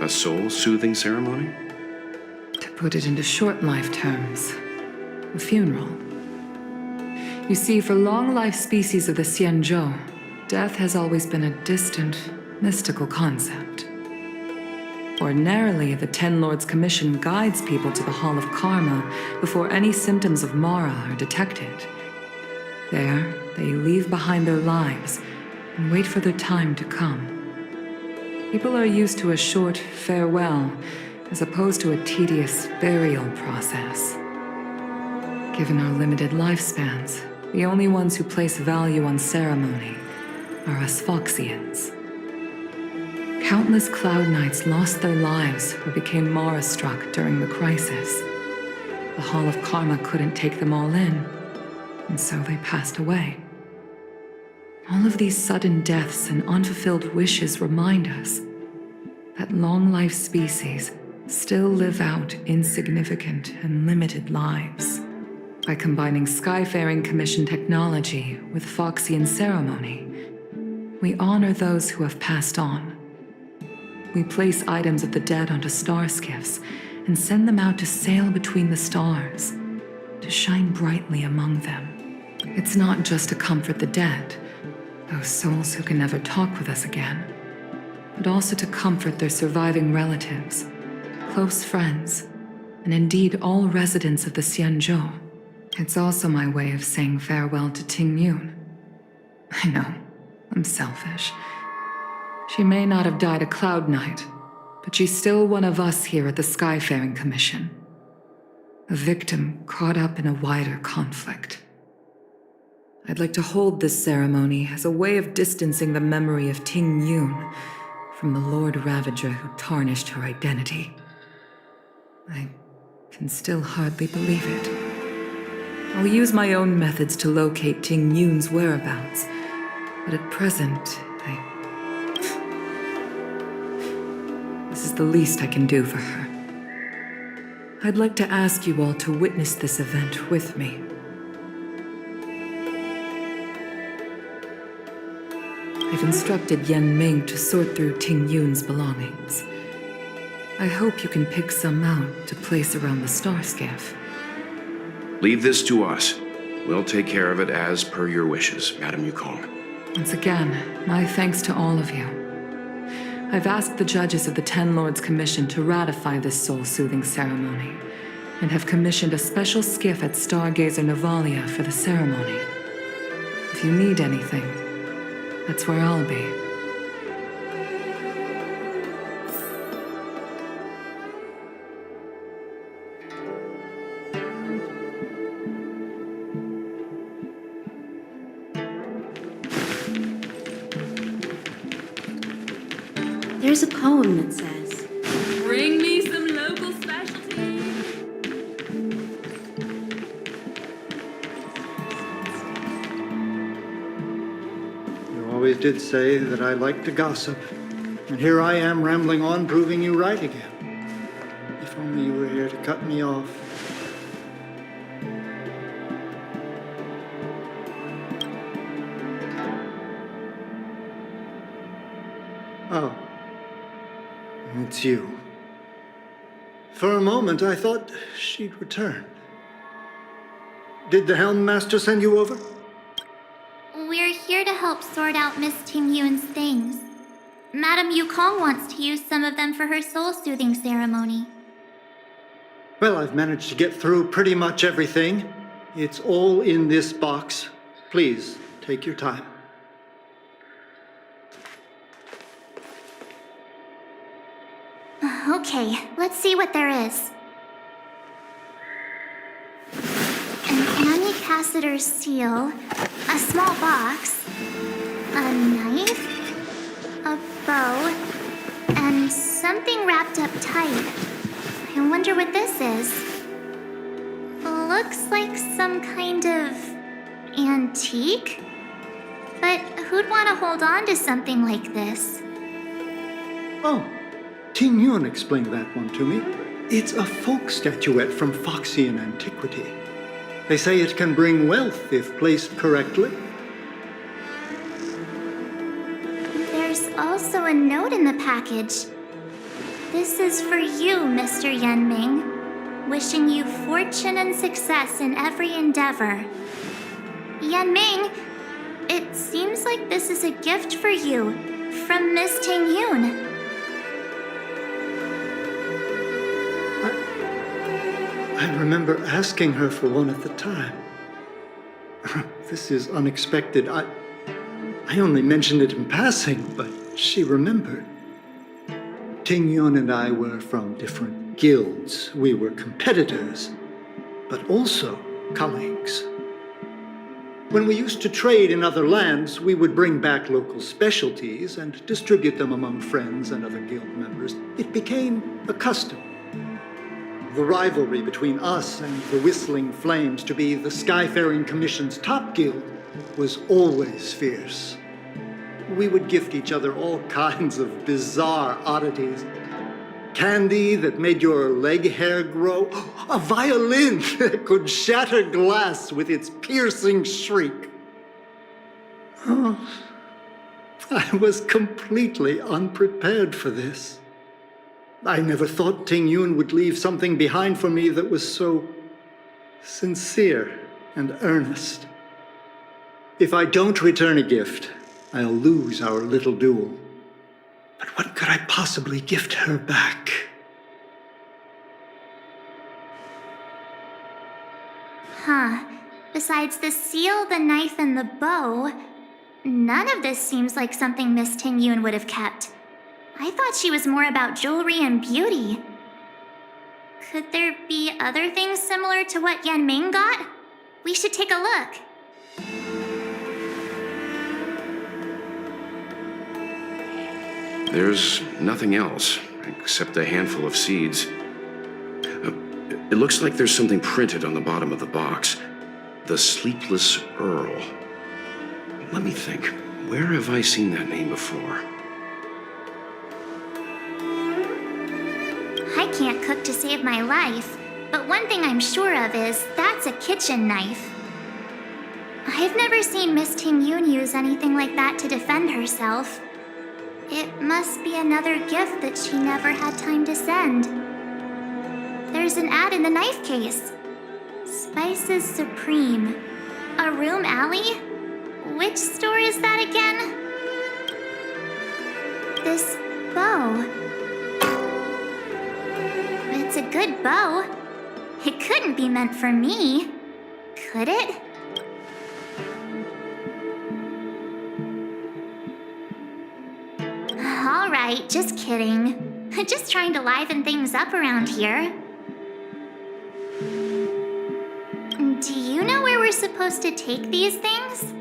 A soul-soothing ceremony? To put it into short life terms, a funeral. You see, for long-life species of the Xianzhou, death has always been a distant, mystical concept. Ordinarily, the 10 Lords Commission guides people to the Hall of Karma before any symptoms of Mara are detected. There, they leave behind their lives and wait for their time to come. People are used to a short farewell as opposed to a tedious burial process. Given our limited lifespans, the only ones who place value on ceremony are us Foxians. Countless Cloud Knights lost their lives or became Mara-struck during the crisis. The Hall of Karma couldn't take them all in, and so they passed away. All of these sudden deaths and unfulfilled wishes remind us that long-life species still live out insignificant and limited lives. By combining Skyfaring Commission technology with Foxian ceremony, we honor those who have passed on. We place items of the dead onto star skiffs and send them out to sail between the stars, to shine brightly among them. It's not just to comfort the dead, those souls who can never talk with us again, but also to comfort their surviving relatives, close friends, and indeed all residents of the Xianzhou. It's also my way of saying farewell to Tingyun. I know, I'm selfish. She may not have died a Cloud Knight, but she's still one of us here at the Skyfaring Commission. A victim caught up in a wider conflict. I'd like to hold this ceremony as a way of distancing the memory of Tingyun from the Lord Ravager who tarnished her identity. I can still hardly believe it. I'll use my own methods to locate Tingyun's whereabouts, but at present, this is the least I can do for her. I'd like to ask you all to witness this event with me. I've instructed Yen Ming to sort through Ting Yun's belongings. I hope you can pick some out to place around the star skiff. Leave this to us. We'll take care of it as per your wishes, Madam Yukong. Once again, my thanks to all of you. I've asked the judges of the Ten Lords Commission to ratify this soul-soothing ceremony, and have commissioned a special skiff at Stargazer Navalia for the ceremony. If you need anything, that's where I'll be. There's a poem that says, Bring me some local specialty. You always did say that I like to gossip. And here I am rambling on, proving you right again. If only you were here to cut me off. Oh. It's you. For a moment, I thought she'd returned. Did the Helm Master send you over? We're here to help sort out Miss Ting Yun's things. Madame Yukong wants to use some of them for her soul-soothing ceremony. Well, I've managed to get through pretty much everything. It's all in this box. Please, take your time. Okay, let's see what there is. An Annie Cassiter's seal, a small box, a knife, a bow, and something wrapped up tight. I wonder what this is. Looks like some kind of antique? But who'd want to hold on to something like this? Oh. Ting Yun explained that one to me. It's a folk statuette from Foxian antiquity. They say it can bring wealth if placed correctly. There's also a note in the package. This is for you, Mr. Yen Ming. Wishing you fortune and success in every endeavor. Yen Ming, it seems like this is a gift for you from Miss Ting Yun. I remember asking her for one at the time. This is unexpected. I only mentioned it in passing, but she remembered. Ting Yun and I were from different guilds. We were competitors, but also colleagues. When we used to trade in other lands, we would bring back local specialties and distribute them among friends and other guild members. It became a custom. The rivalry between us and the Whistling Flames to be the Skyfaring Commission's top guild was always fierce. We would gift each other all kinds of bizarre oddities. Candy that made your leg hair grow. A violin that could shatter glass with its piercing shriek. Oh, I was completely unprepared for this. I never thought Ting Yun would leave something behind for me that was so sincere and earnest. If I don't return a gift, I'll lose our little duel. But what could I possibly gift her back? Huh. Besides the seal, the knife, and the bow, none of this seems like something Miss Ting Yun would have kept. I thought she was more about jewelry and beauty. Could there be other things similar to what Yen Ming got? We should take a look. There's nothing else, except a handful of seeds. It looks like there's something printed on the bottom of the box. The Sleepless Earl. Let me think. Where have I seen that name before? I can't cook to save my life, but one thing I'm sure of is that's a kitchen knife. I've never seen Miss Ting-Yun use anything like that to defend herself. It must be another gift that she never had time to send. There's an ad in the knife case. Spices Supreme. A room alley? Which store is that again? This bow. It's a good bow. It couldn't be meant for me, could it? All right, just kidding. Just trying to liven things up around here. Do you know where we're supposed to take these things?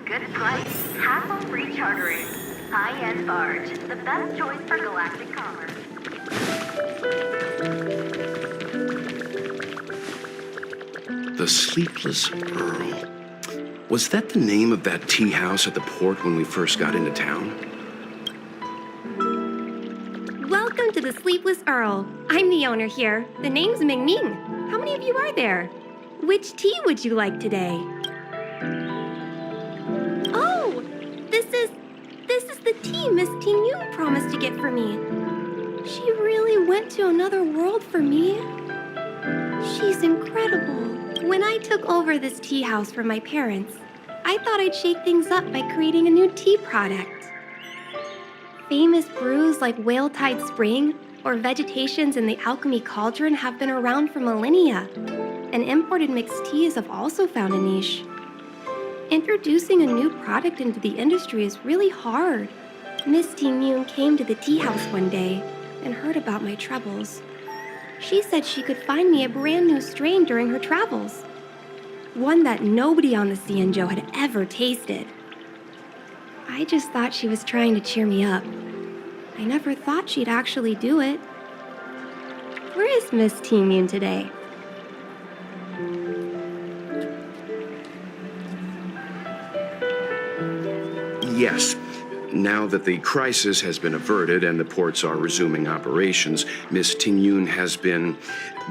Good price, hassle-free chartering. High-end barge, the best choice for galactic commerce. The Sleepless Earl. Was that the name of that tea house at the port when we first got into town? Welcome to the Sleepless Earl. I'm the owner here. The name's Ming Ming. How many of you are there? Which tea would you like today? Oh, this is the tea Miss Ting-Yun promised to get for me. She really went to another world for me. She's incredible. When I took over this tea house from my parents, I thought I'd shake things up by creating a new tea product. Famous brews like Whale Tide Spring or Vegetations in the Alchemy Cauldron have been around for millennia, and imported mixed teas have also found a niche. Introducing a new product into the industry is really hard. Miss Ting-Yun came to the tea house one day and heard about my troubles. She said she could find me a brand new strain during her travels. One that nobody on the Xianzhou had ever tasted. I just thought she was trying to cheer me up. I never thought she'd actually do it. Where is Miss Ting-Yun today? Yes. Now that the crisis has been averted and the ports are resuming operations, Miss Ting-Yun has been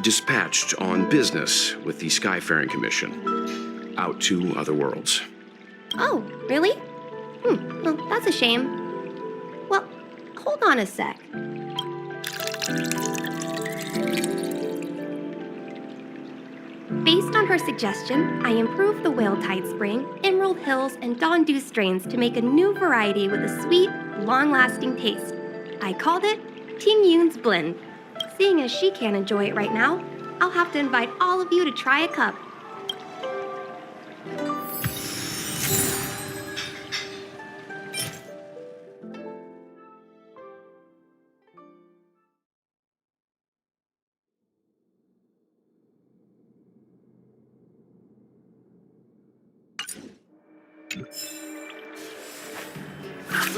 dispatched on business with the Skyfaring Commission out to other worlds. Oh, really? Well, that's a shame. Well, hold on a sec. Based on her suggestion, I improved the Whale Tide Spring, Emerald Hills, and Dawn Dew strains to make a new variety with a sweet, long-lasting taste. I called it Ting-Yun's Blend. Seeing as she can't enjoy it right now, I'll have to invite all of you to try a cup.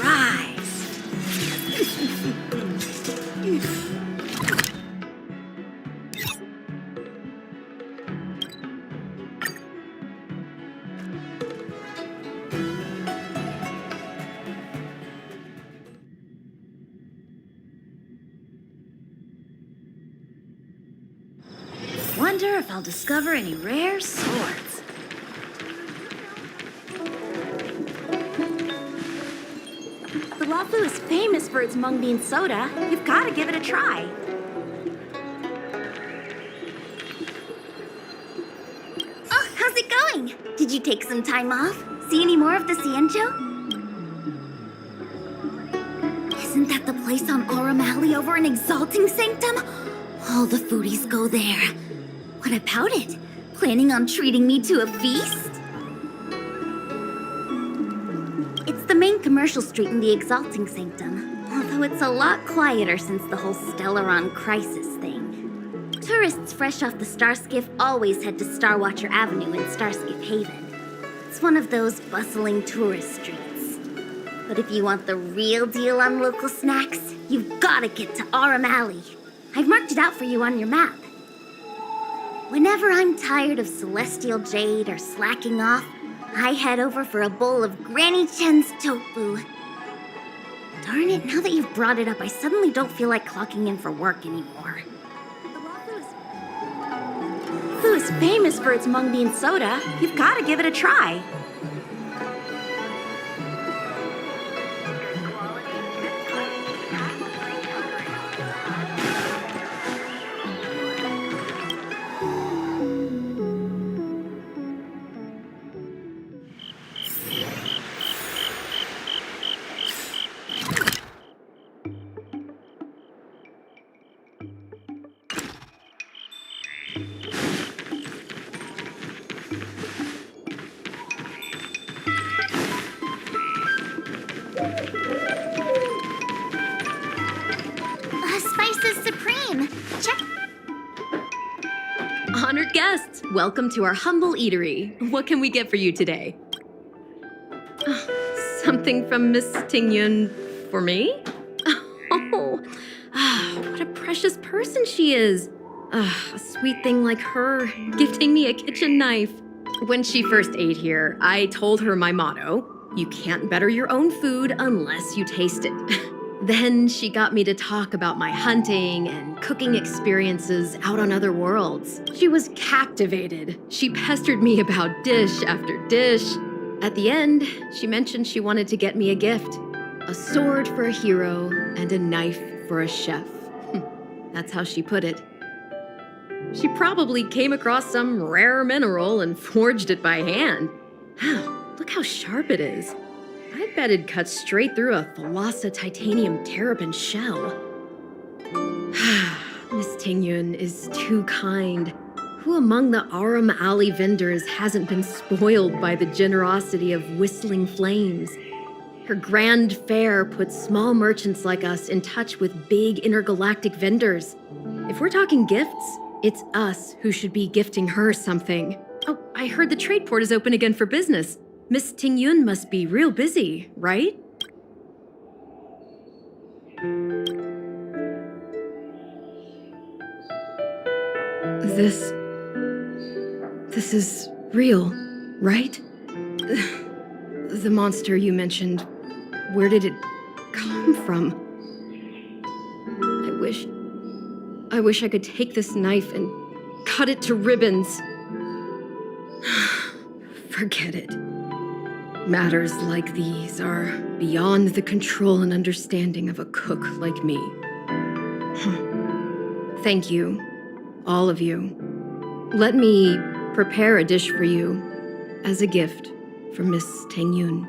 Rise! Wonder if I'll discover any rare swords. The Lafu is famous for its mung bean soda. You've got to give it a try. doing? Did you take some time off? See any more of the Cienjo? Isn't that the place on Aurum Alley over in Exalting Sanctum? All the foodies go there. What about it? Planning on treating me to a feast? It's the main commercial street in the Exalting Sanctum, although it's a lot quieter since the whole Stellaron crisis thing. Tourists fresh off the Starskiff always head to Starwatcher Avenue in Starskiff Haven. It's one of those bustling tourist streets. But if you want the real deal on local snacks, you've gotta get to Aurum Alley. I've marked it out for you on your map. Whenever I'm tired of Celestial Jade or slacking off, I head over for a bowl of Granny Chen's tofu. Darn it, now that you've brought it up, I suddenly don't feel like clocking in for work anymore. Fu is famous for its mung bean soda. You've got to give it a try. Spices Supreme. Check. Honored guests, welcome to our humble eatery. What can we get for you today? Something from Miss Tingyun for me? Oh, what a precious person she is. A sweet thing like her, gifting me a kitchen knife. When she first ate here, I told her my motto, you can't better your own food unless you taste it. Then she got me to talk about my hunting and cooking experiences out on other worlds. She was captivated. She pestered me about dish after dish. At the end, she mentioned she wanted to get me a gift. A sword for a hero and a knife for a chef. That's how she put it. She probably came across some rare mineral and forged it by hand. Wow, look how sharp it is. I bet it'd cut straight through a Thalassa titanium terrapin shell. Miss Tingyun is too kind. Who among the Aurum Alley vendors hasn't been spoiled by the generosity of whistling flames? Her grand fare puts small merchants like us in touch with big intergalactic vendors. If we're talking gifts, it's us who should be gifting her something. Oh, I heard the trade port is open again for business. Miss Tingyun must be real busy, right? This is real, right? The monster you mentioned, where did it come from? I wish I could take this knife and cut it to ribbons. Forget it. Matters like these are beyond the control and understanding of a cook like me. Thank you, all of you. Let me prepare a dish for you as a gift from Miss Tingyun.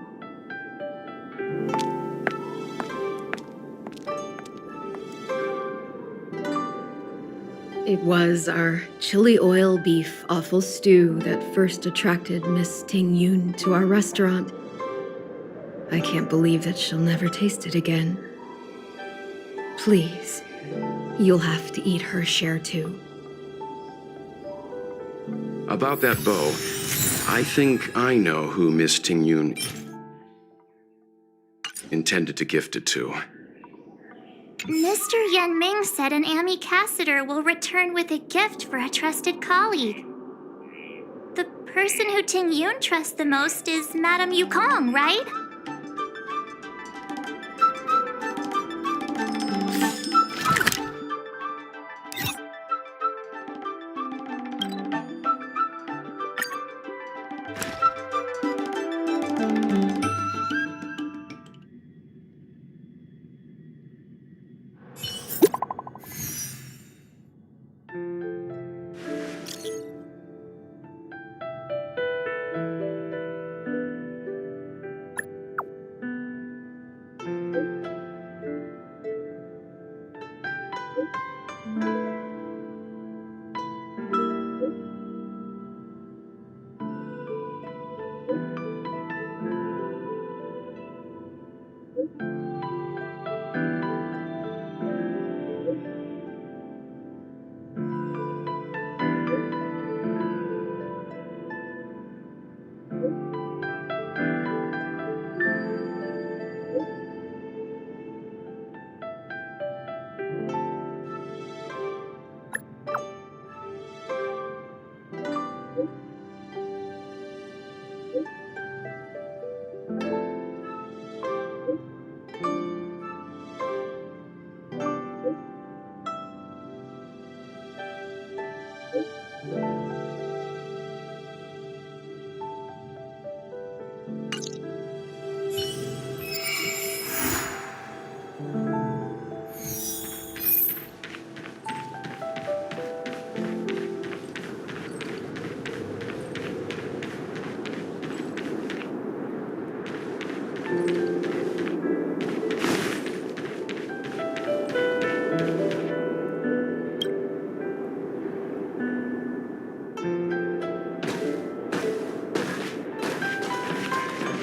It was our chili oil beef offal stew that first attracted Miss Tingyun to our restaurant. I can't believe that she'll never taste it again. Please, you'll have to eat her share too. About that bow, I think I know who Miss Tingyun intended to gift it to. Mr. Yanming said an Ami Cassider will return with a gift for a trusted colleague. The person who Tingyun trusts the most is Madame Yukong, right?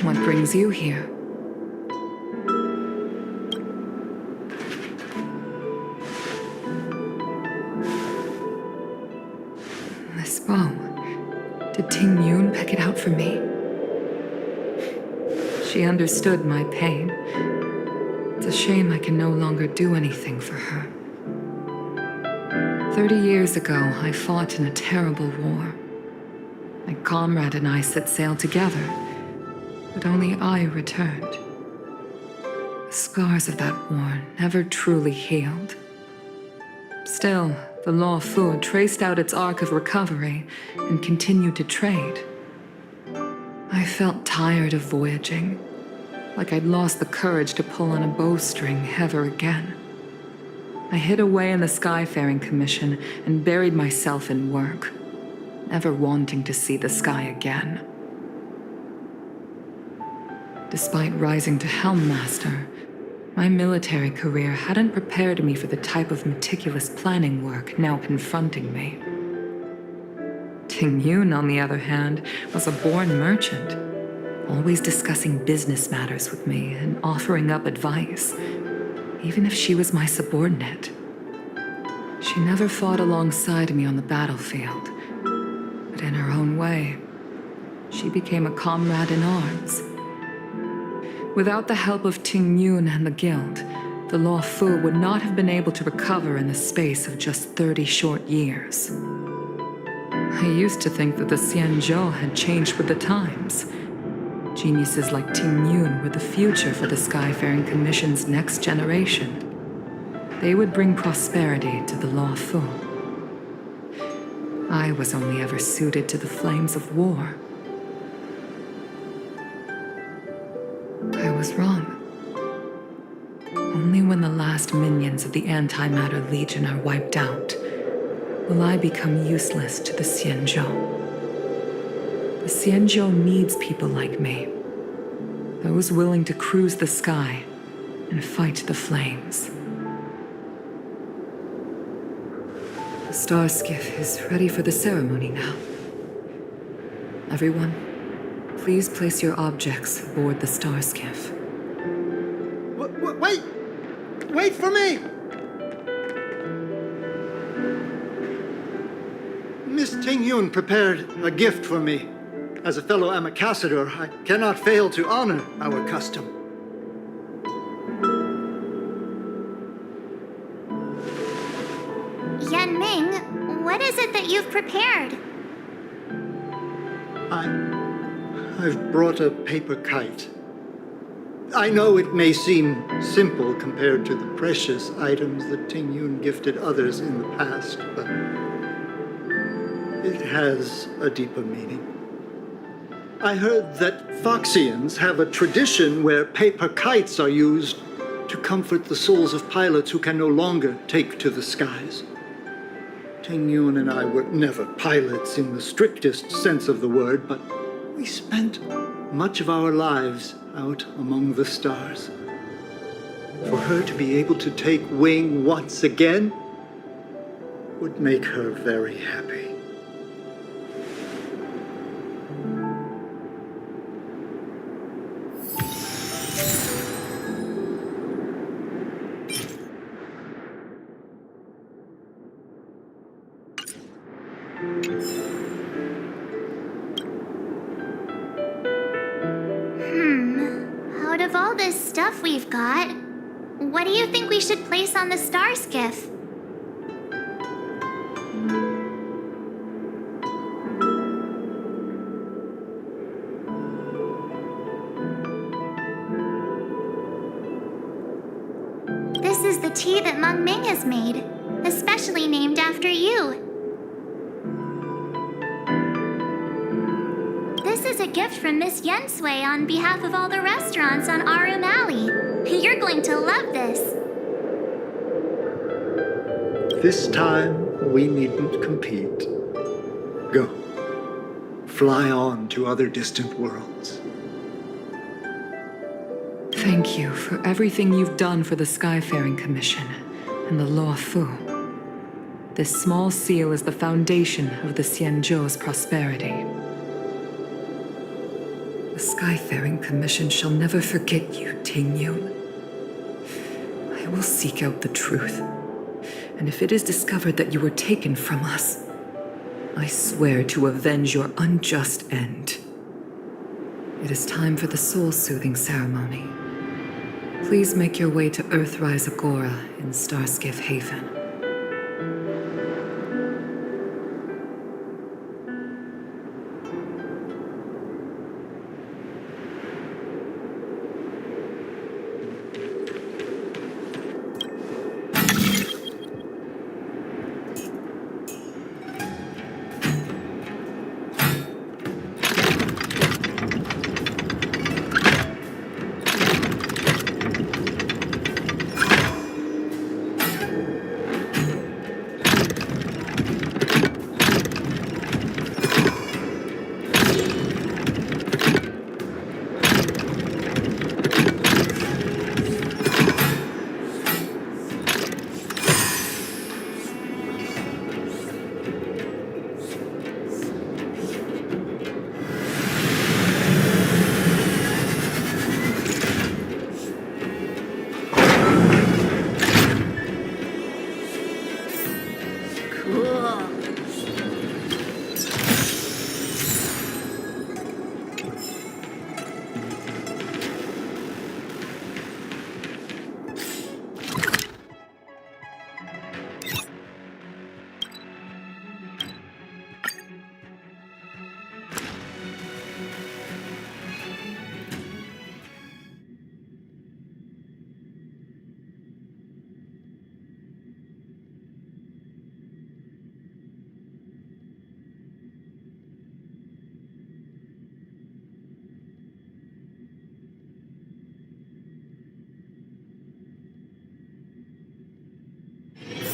What brings you here? This bow. Did Ting Yun pick it out for me? She understood my pain. It's a shame I can no longer do anything for her. 30 years ago, I fought in a terrible war. My comrade and I set sail together, but only I returned. The scars of that war never truly healed. Still, the Law Fu traced out its arc of recovery and continued to trade. I felt tired of voyaging, like I'd lost the courage to pull on a bowstring ever again. I hid away in the Skyfaring Commission and buried myself in work, never wanting to see the sky again. Despite rising to Helm Master, my military career hadn't prepared me for the type of meticulous planning work now confronting me. Ting Yun, on the other hand, was a born merchant, always discussing business matters with me and offering up advice, even if she was my subordinate. She never fought alongside me on the battlefield, but in her own way, she became a comrade in arms. Without the help of Ting Yun and the Guild, the Law Fu would not have been able to recover in the space of just 30 short years. I used to think that the Xianzhou had changed with the times. Geniuses like Ting Yun were the future for the Skyfaring Commission's next generation. They would bring prosperity to the Law Fu. I was only ever suited to the flames of war. I was wrong. Only when the last minions of the Antimatter Legion are wiped out will I become useless to the Xianzhou. The Xianzhou needs people like me, those willing to cruise the sky and fight the flames. The star skiff is ready for the ceremony now. Everyone, please place your objects aboard the star skiff. Wait! Wait for me! Miss Ting Yun prepared a gift for me. As a fellow ambassador, I cannot fail to honor our custom. Yan Ming, what is it that you've prepared? I've brought a paper kite. I know it may seem simple compared to the precious items that Ting Yun gifted others in the past, but it has a deeper meaning. I heard that Foxians have a tradition where paper kites are used to comfort the souls of pilots who can no longer take to the skies. Ting Yun and I were never pilots in the strictest sense of the word, but we spent much of our lives out among the stars. For her to be able to take wing once again would make her very happy. Out of all this stuff we've got, what do you think we should place on the star skiff? This is the tea that Meng Ming has made, especially named after you. a gift from Miss Yensui on behalf of all the restaurants on Arum Alley. You're going to love this. This time, we needn't compete. Go. Fly on to other distant worlds. Thank you for everything you've done for the Skyfaring Commission and the Law Fu. This small seal is the foundation of the Xianzhou's prosperity. The Skyfaring Commission shall never forget you, Ting Yun. I will seek out the truth, and if it is discovered that you were taken from us, I swear to avenge your unjust end. It is time for the soul-soothing ceremony. Please make your way to Earthrise Agora in Starskiff Haven.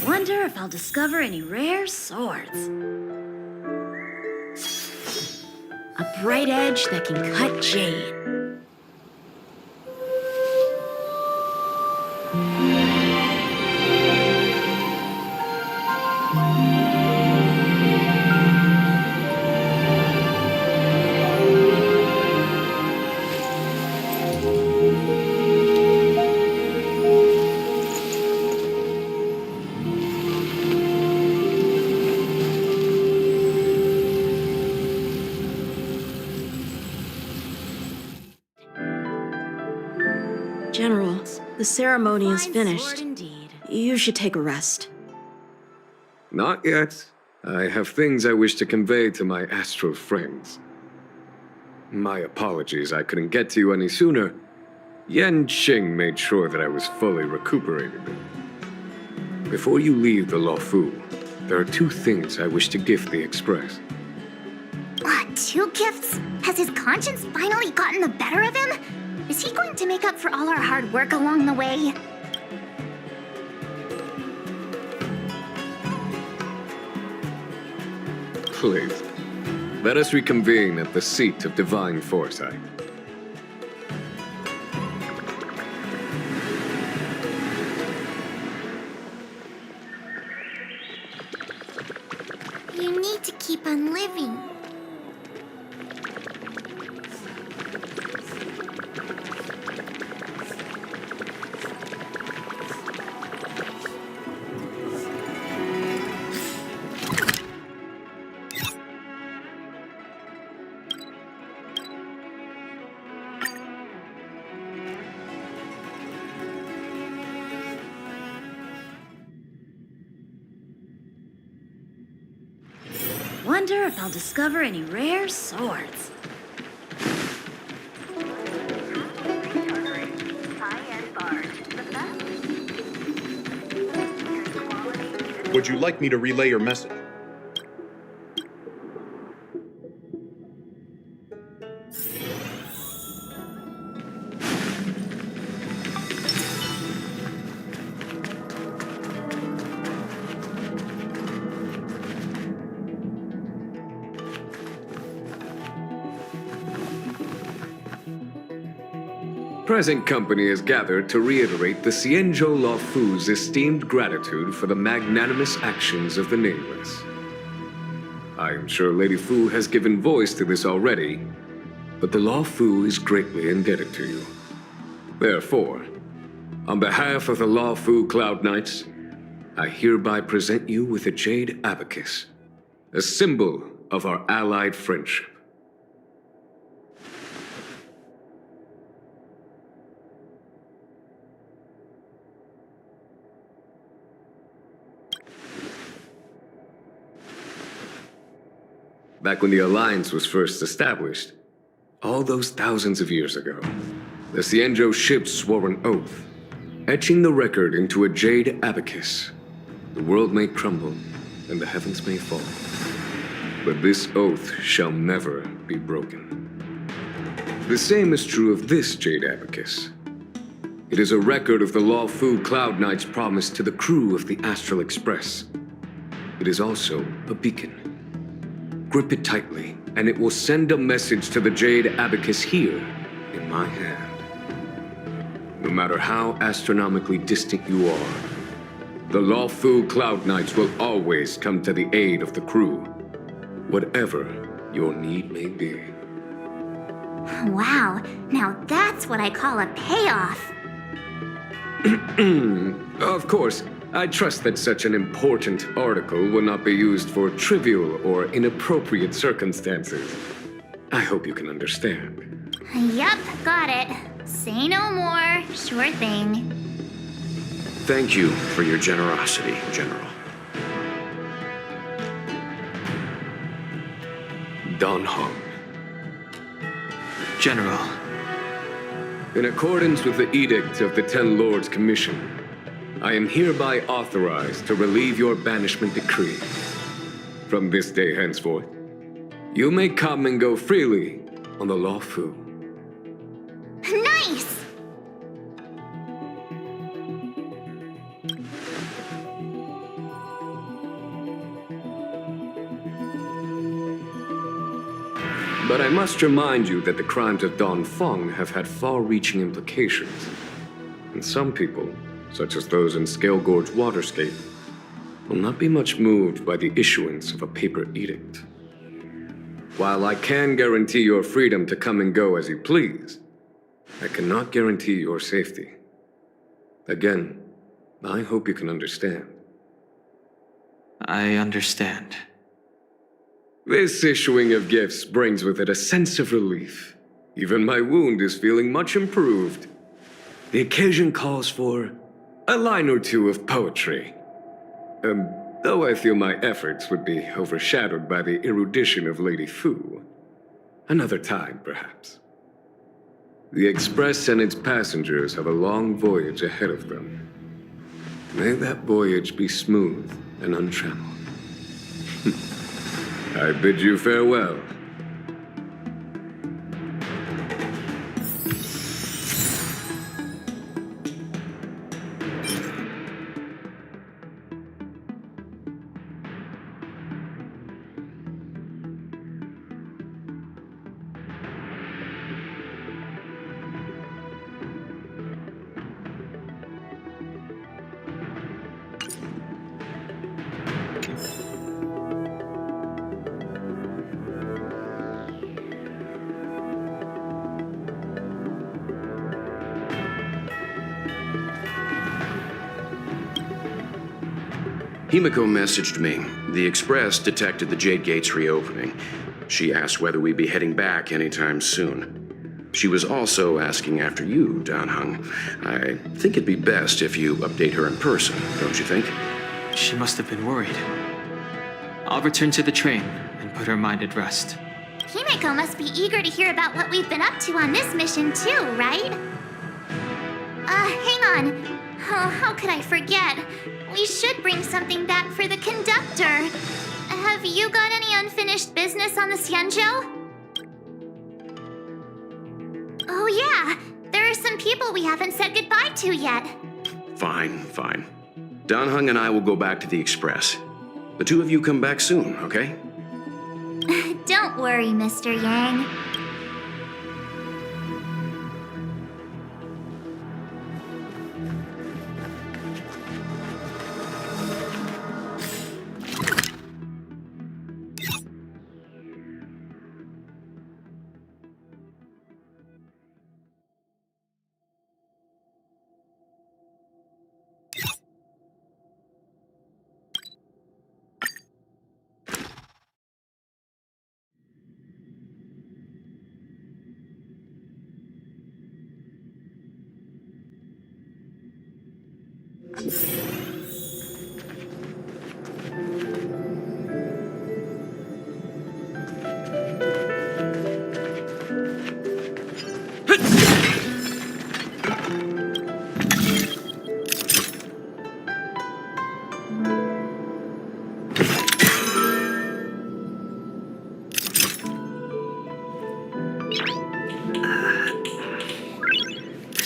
Wonder if I'll discover any rare swords. A bright edge that can cut jade. General, the ceremony is finished. You should take a rest. Not yet. I have things I wish to convey to my astral friends. My apologies I couldn't get to you any sooner. Yan Qing made sure that I was fully recuperated. Before you leave the Luofu, there are two things I wish to gift the Express. Two gifts? Has his conscience finally gotten the better of him? Is he going to make up for all our hard work along the way? Please, let us reconvene at the seat of divine foresight. You need to keep on living. Wonder if I'll discover any rare swords. Would you like me to relay your message? present company is gathered to reiterate the Xianzhou Luofu's esteemed gratitude for the magnanimous actions of the Nameless. I am sure Lady Fu has given voice to this already, but the Luofu is greatly indebted to you. Therefore, on behalf of the Luofu Cloud Knights, I hereby present you with a jade abacus, a symbol of our allied friendship. Back when the Alliance was first established, all those thousands of years ago, the Xianzhou ships swore an oath, etching the record into a jade abacus. The world may crumble, and the heavens may fall, but this oath shall never be broken. The same is true of this jade abacus. It is a record of the Luofu Cloud Knight's promise to the crew of the Astral Express. It is also a beacon. Grip it tightly, and it will send a message to the jade abacus here in my hand. No matter how astronomically distant you are, the Luofu Cloud Knights will always come to the aid of the crew, whatever your need may be. Wow, now that's what I call a payoff. Of course, I trust that such an important article will not be used for trivial or inappropriate circumstances. I hope you can understand. Yup, got it. Say no more. Sure thing. Thank you for your generosity, General. Dan Heng. General. In accordance with the Edict of the Ten Lords Commission, I am hereby authorized to relieve your banishment decree. From this day henceforth, you may come and go freely on the Luofu. Nice! But I must remind you that the crimes of Dongfeng have had far-reaching implications. And some people, such as those in Scale Gorge Waterscape, will not be much moved by the issuance of a paper edict. While I can guarantee your freedom to come and go as you please, I cannot guarantee your safety. Again, I hope you can understand. I understand. This issuing of gifts brings with it a sense of relief. Even my wound is feeling much improved. The occasion calls for a line or two of poetry. Though I feel my efforts would be overshadowed by the erudition of Lady Fu. Another time, perhaps. The Express and its passengers have a long voyage ahead of them. May that voyage be smooth and untrammeled. I bid you farewell. Himiko messaged me. The Express detected the Jade Gates reopening. She asked whether we'd be heading back anytime soon. She was also asking after you, Dan Heng. I think it'd be best if you update her in person, don't you think? She must have been worried. I'll return to the train and put her mind at rest. Himiko must be eager to hear about what we've been up to on this mission too, right? Hang on. Oh, how could I forget? We should bring something back for the conductor. Have you got any unfinished business on the Xianzhou? Oh yeah, there are some people we haven't said goodbye to yet. Fine. Dan Heng and I will go back to the Express. The two of you come back soon, okay? Don't worry, Mr. Yang. Nice.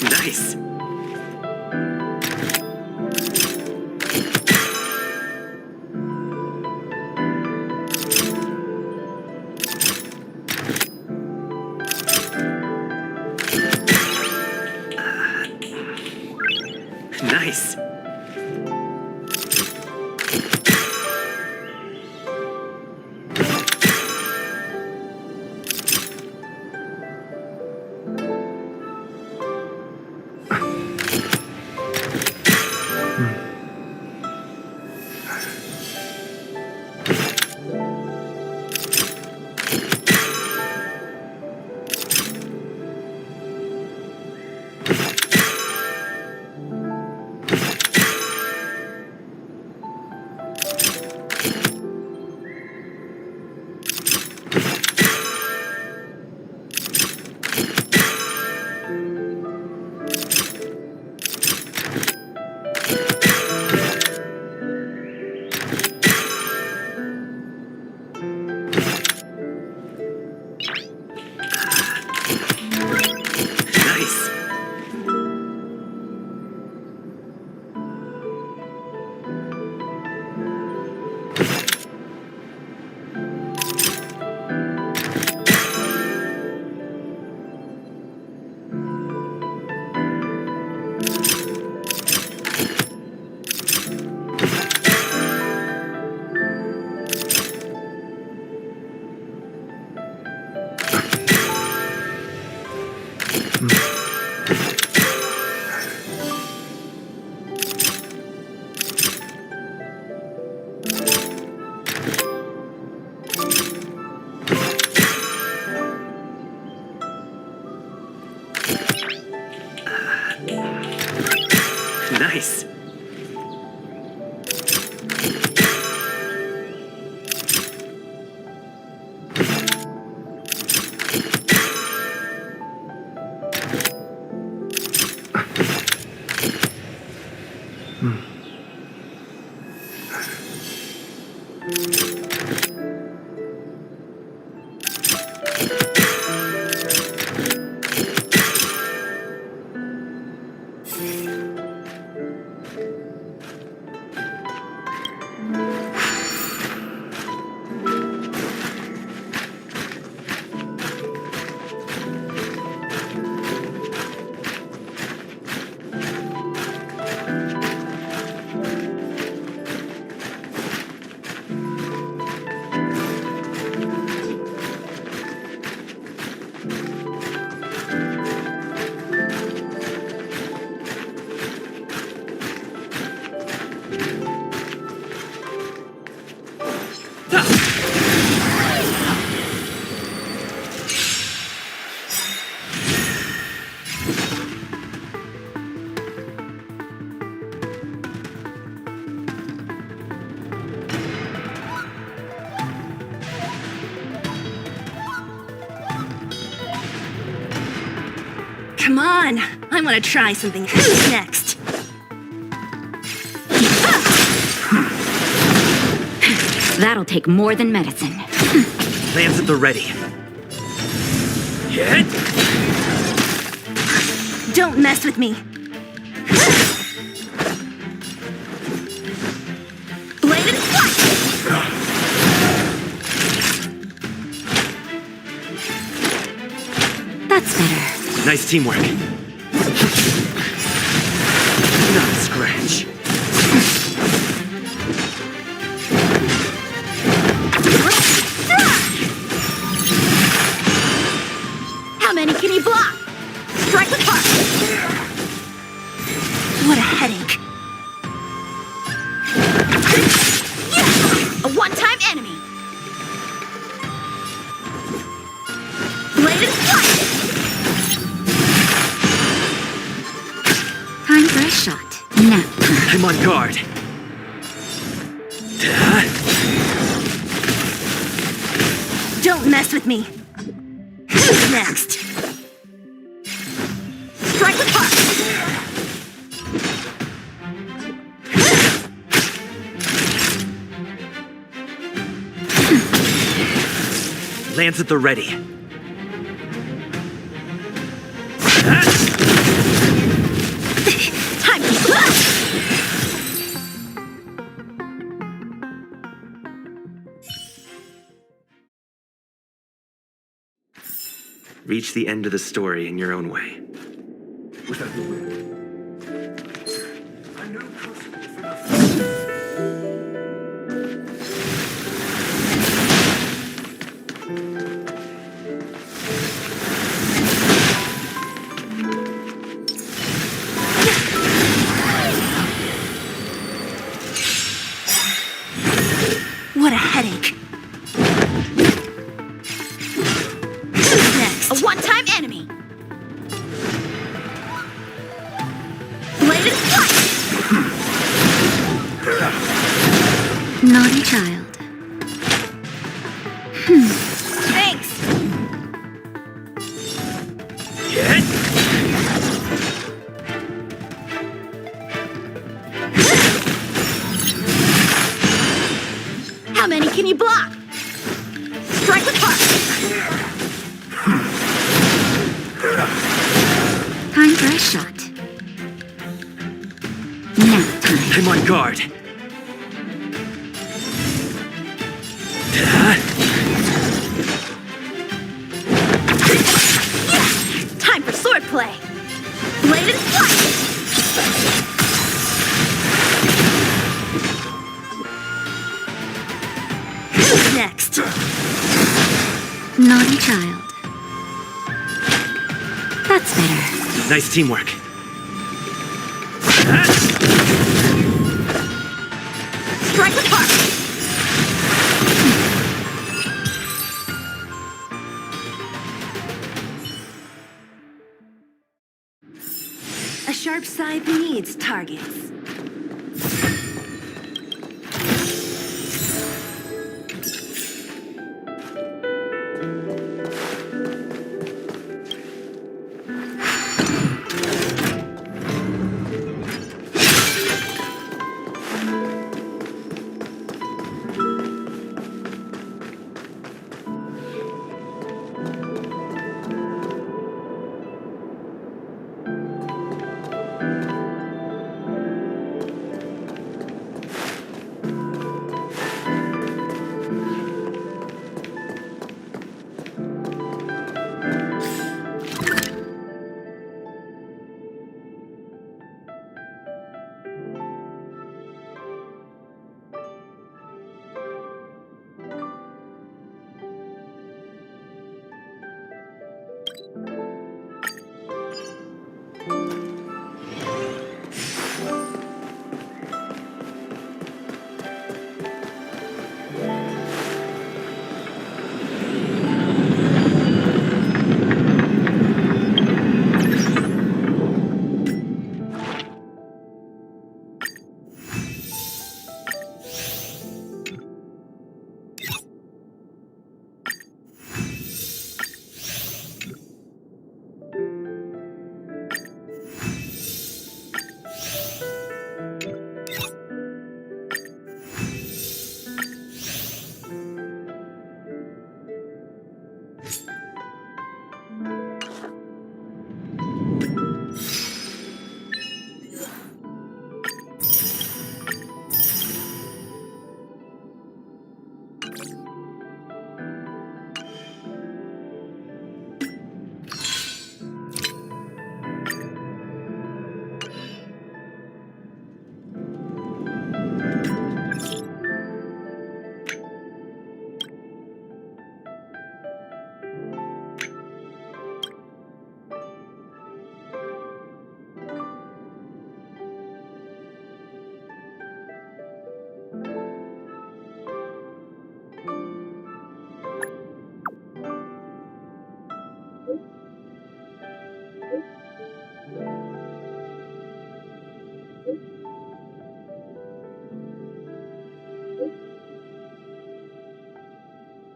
Nice. Nice. Come on, I want to try something. Who's next? That'll take more than medicine. Lands at the ready. Hit! Don't mess with me. Bladed flash! That's better. Nice teamwork. Not a scratch. How many can he block? Strike with heart. What a headache. A one-time enemy. Bladed flight. Nap. I'm on guard. Don't mess with me. Who's next? Strike with heart. Lance at the ready. Time to slash! Reach the end of the story in your own way. What a headache. Who's next? A one-time enemy. Blade and slice. Naughty child. Thanks. How many can you block? Strike with heart. Time for a shot. Nap time. I'm on guard. Time for swordplay. Blade and slice. Who's next? Naughty child. That's better. Nice teamwork. Strike with heart. A sharp scythe needs targets.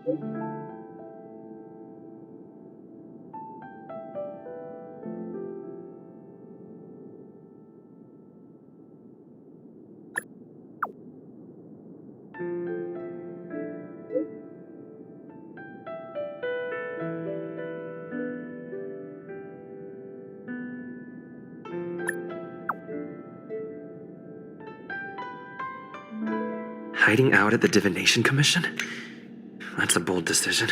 Hiding out at the Divination Commission? That's a bold decision.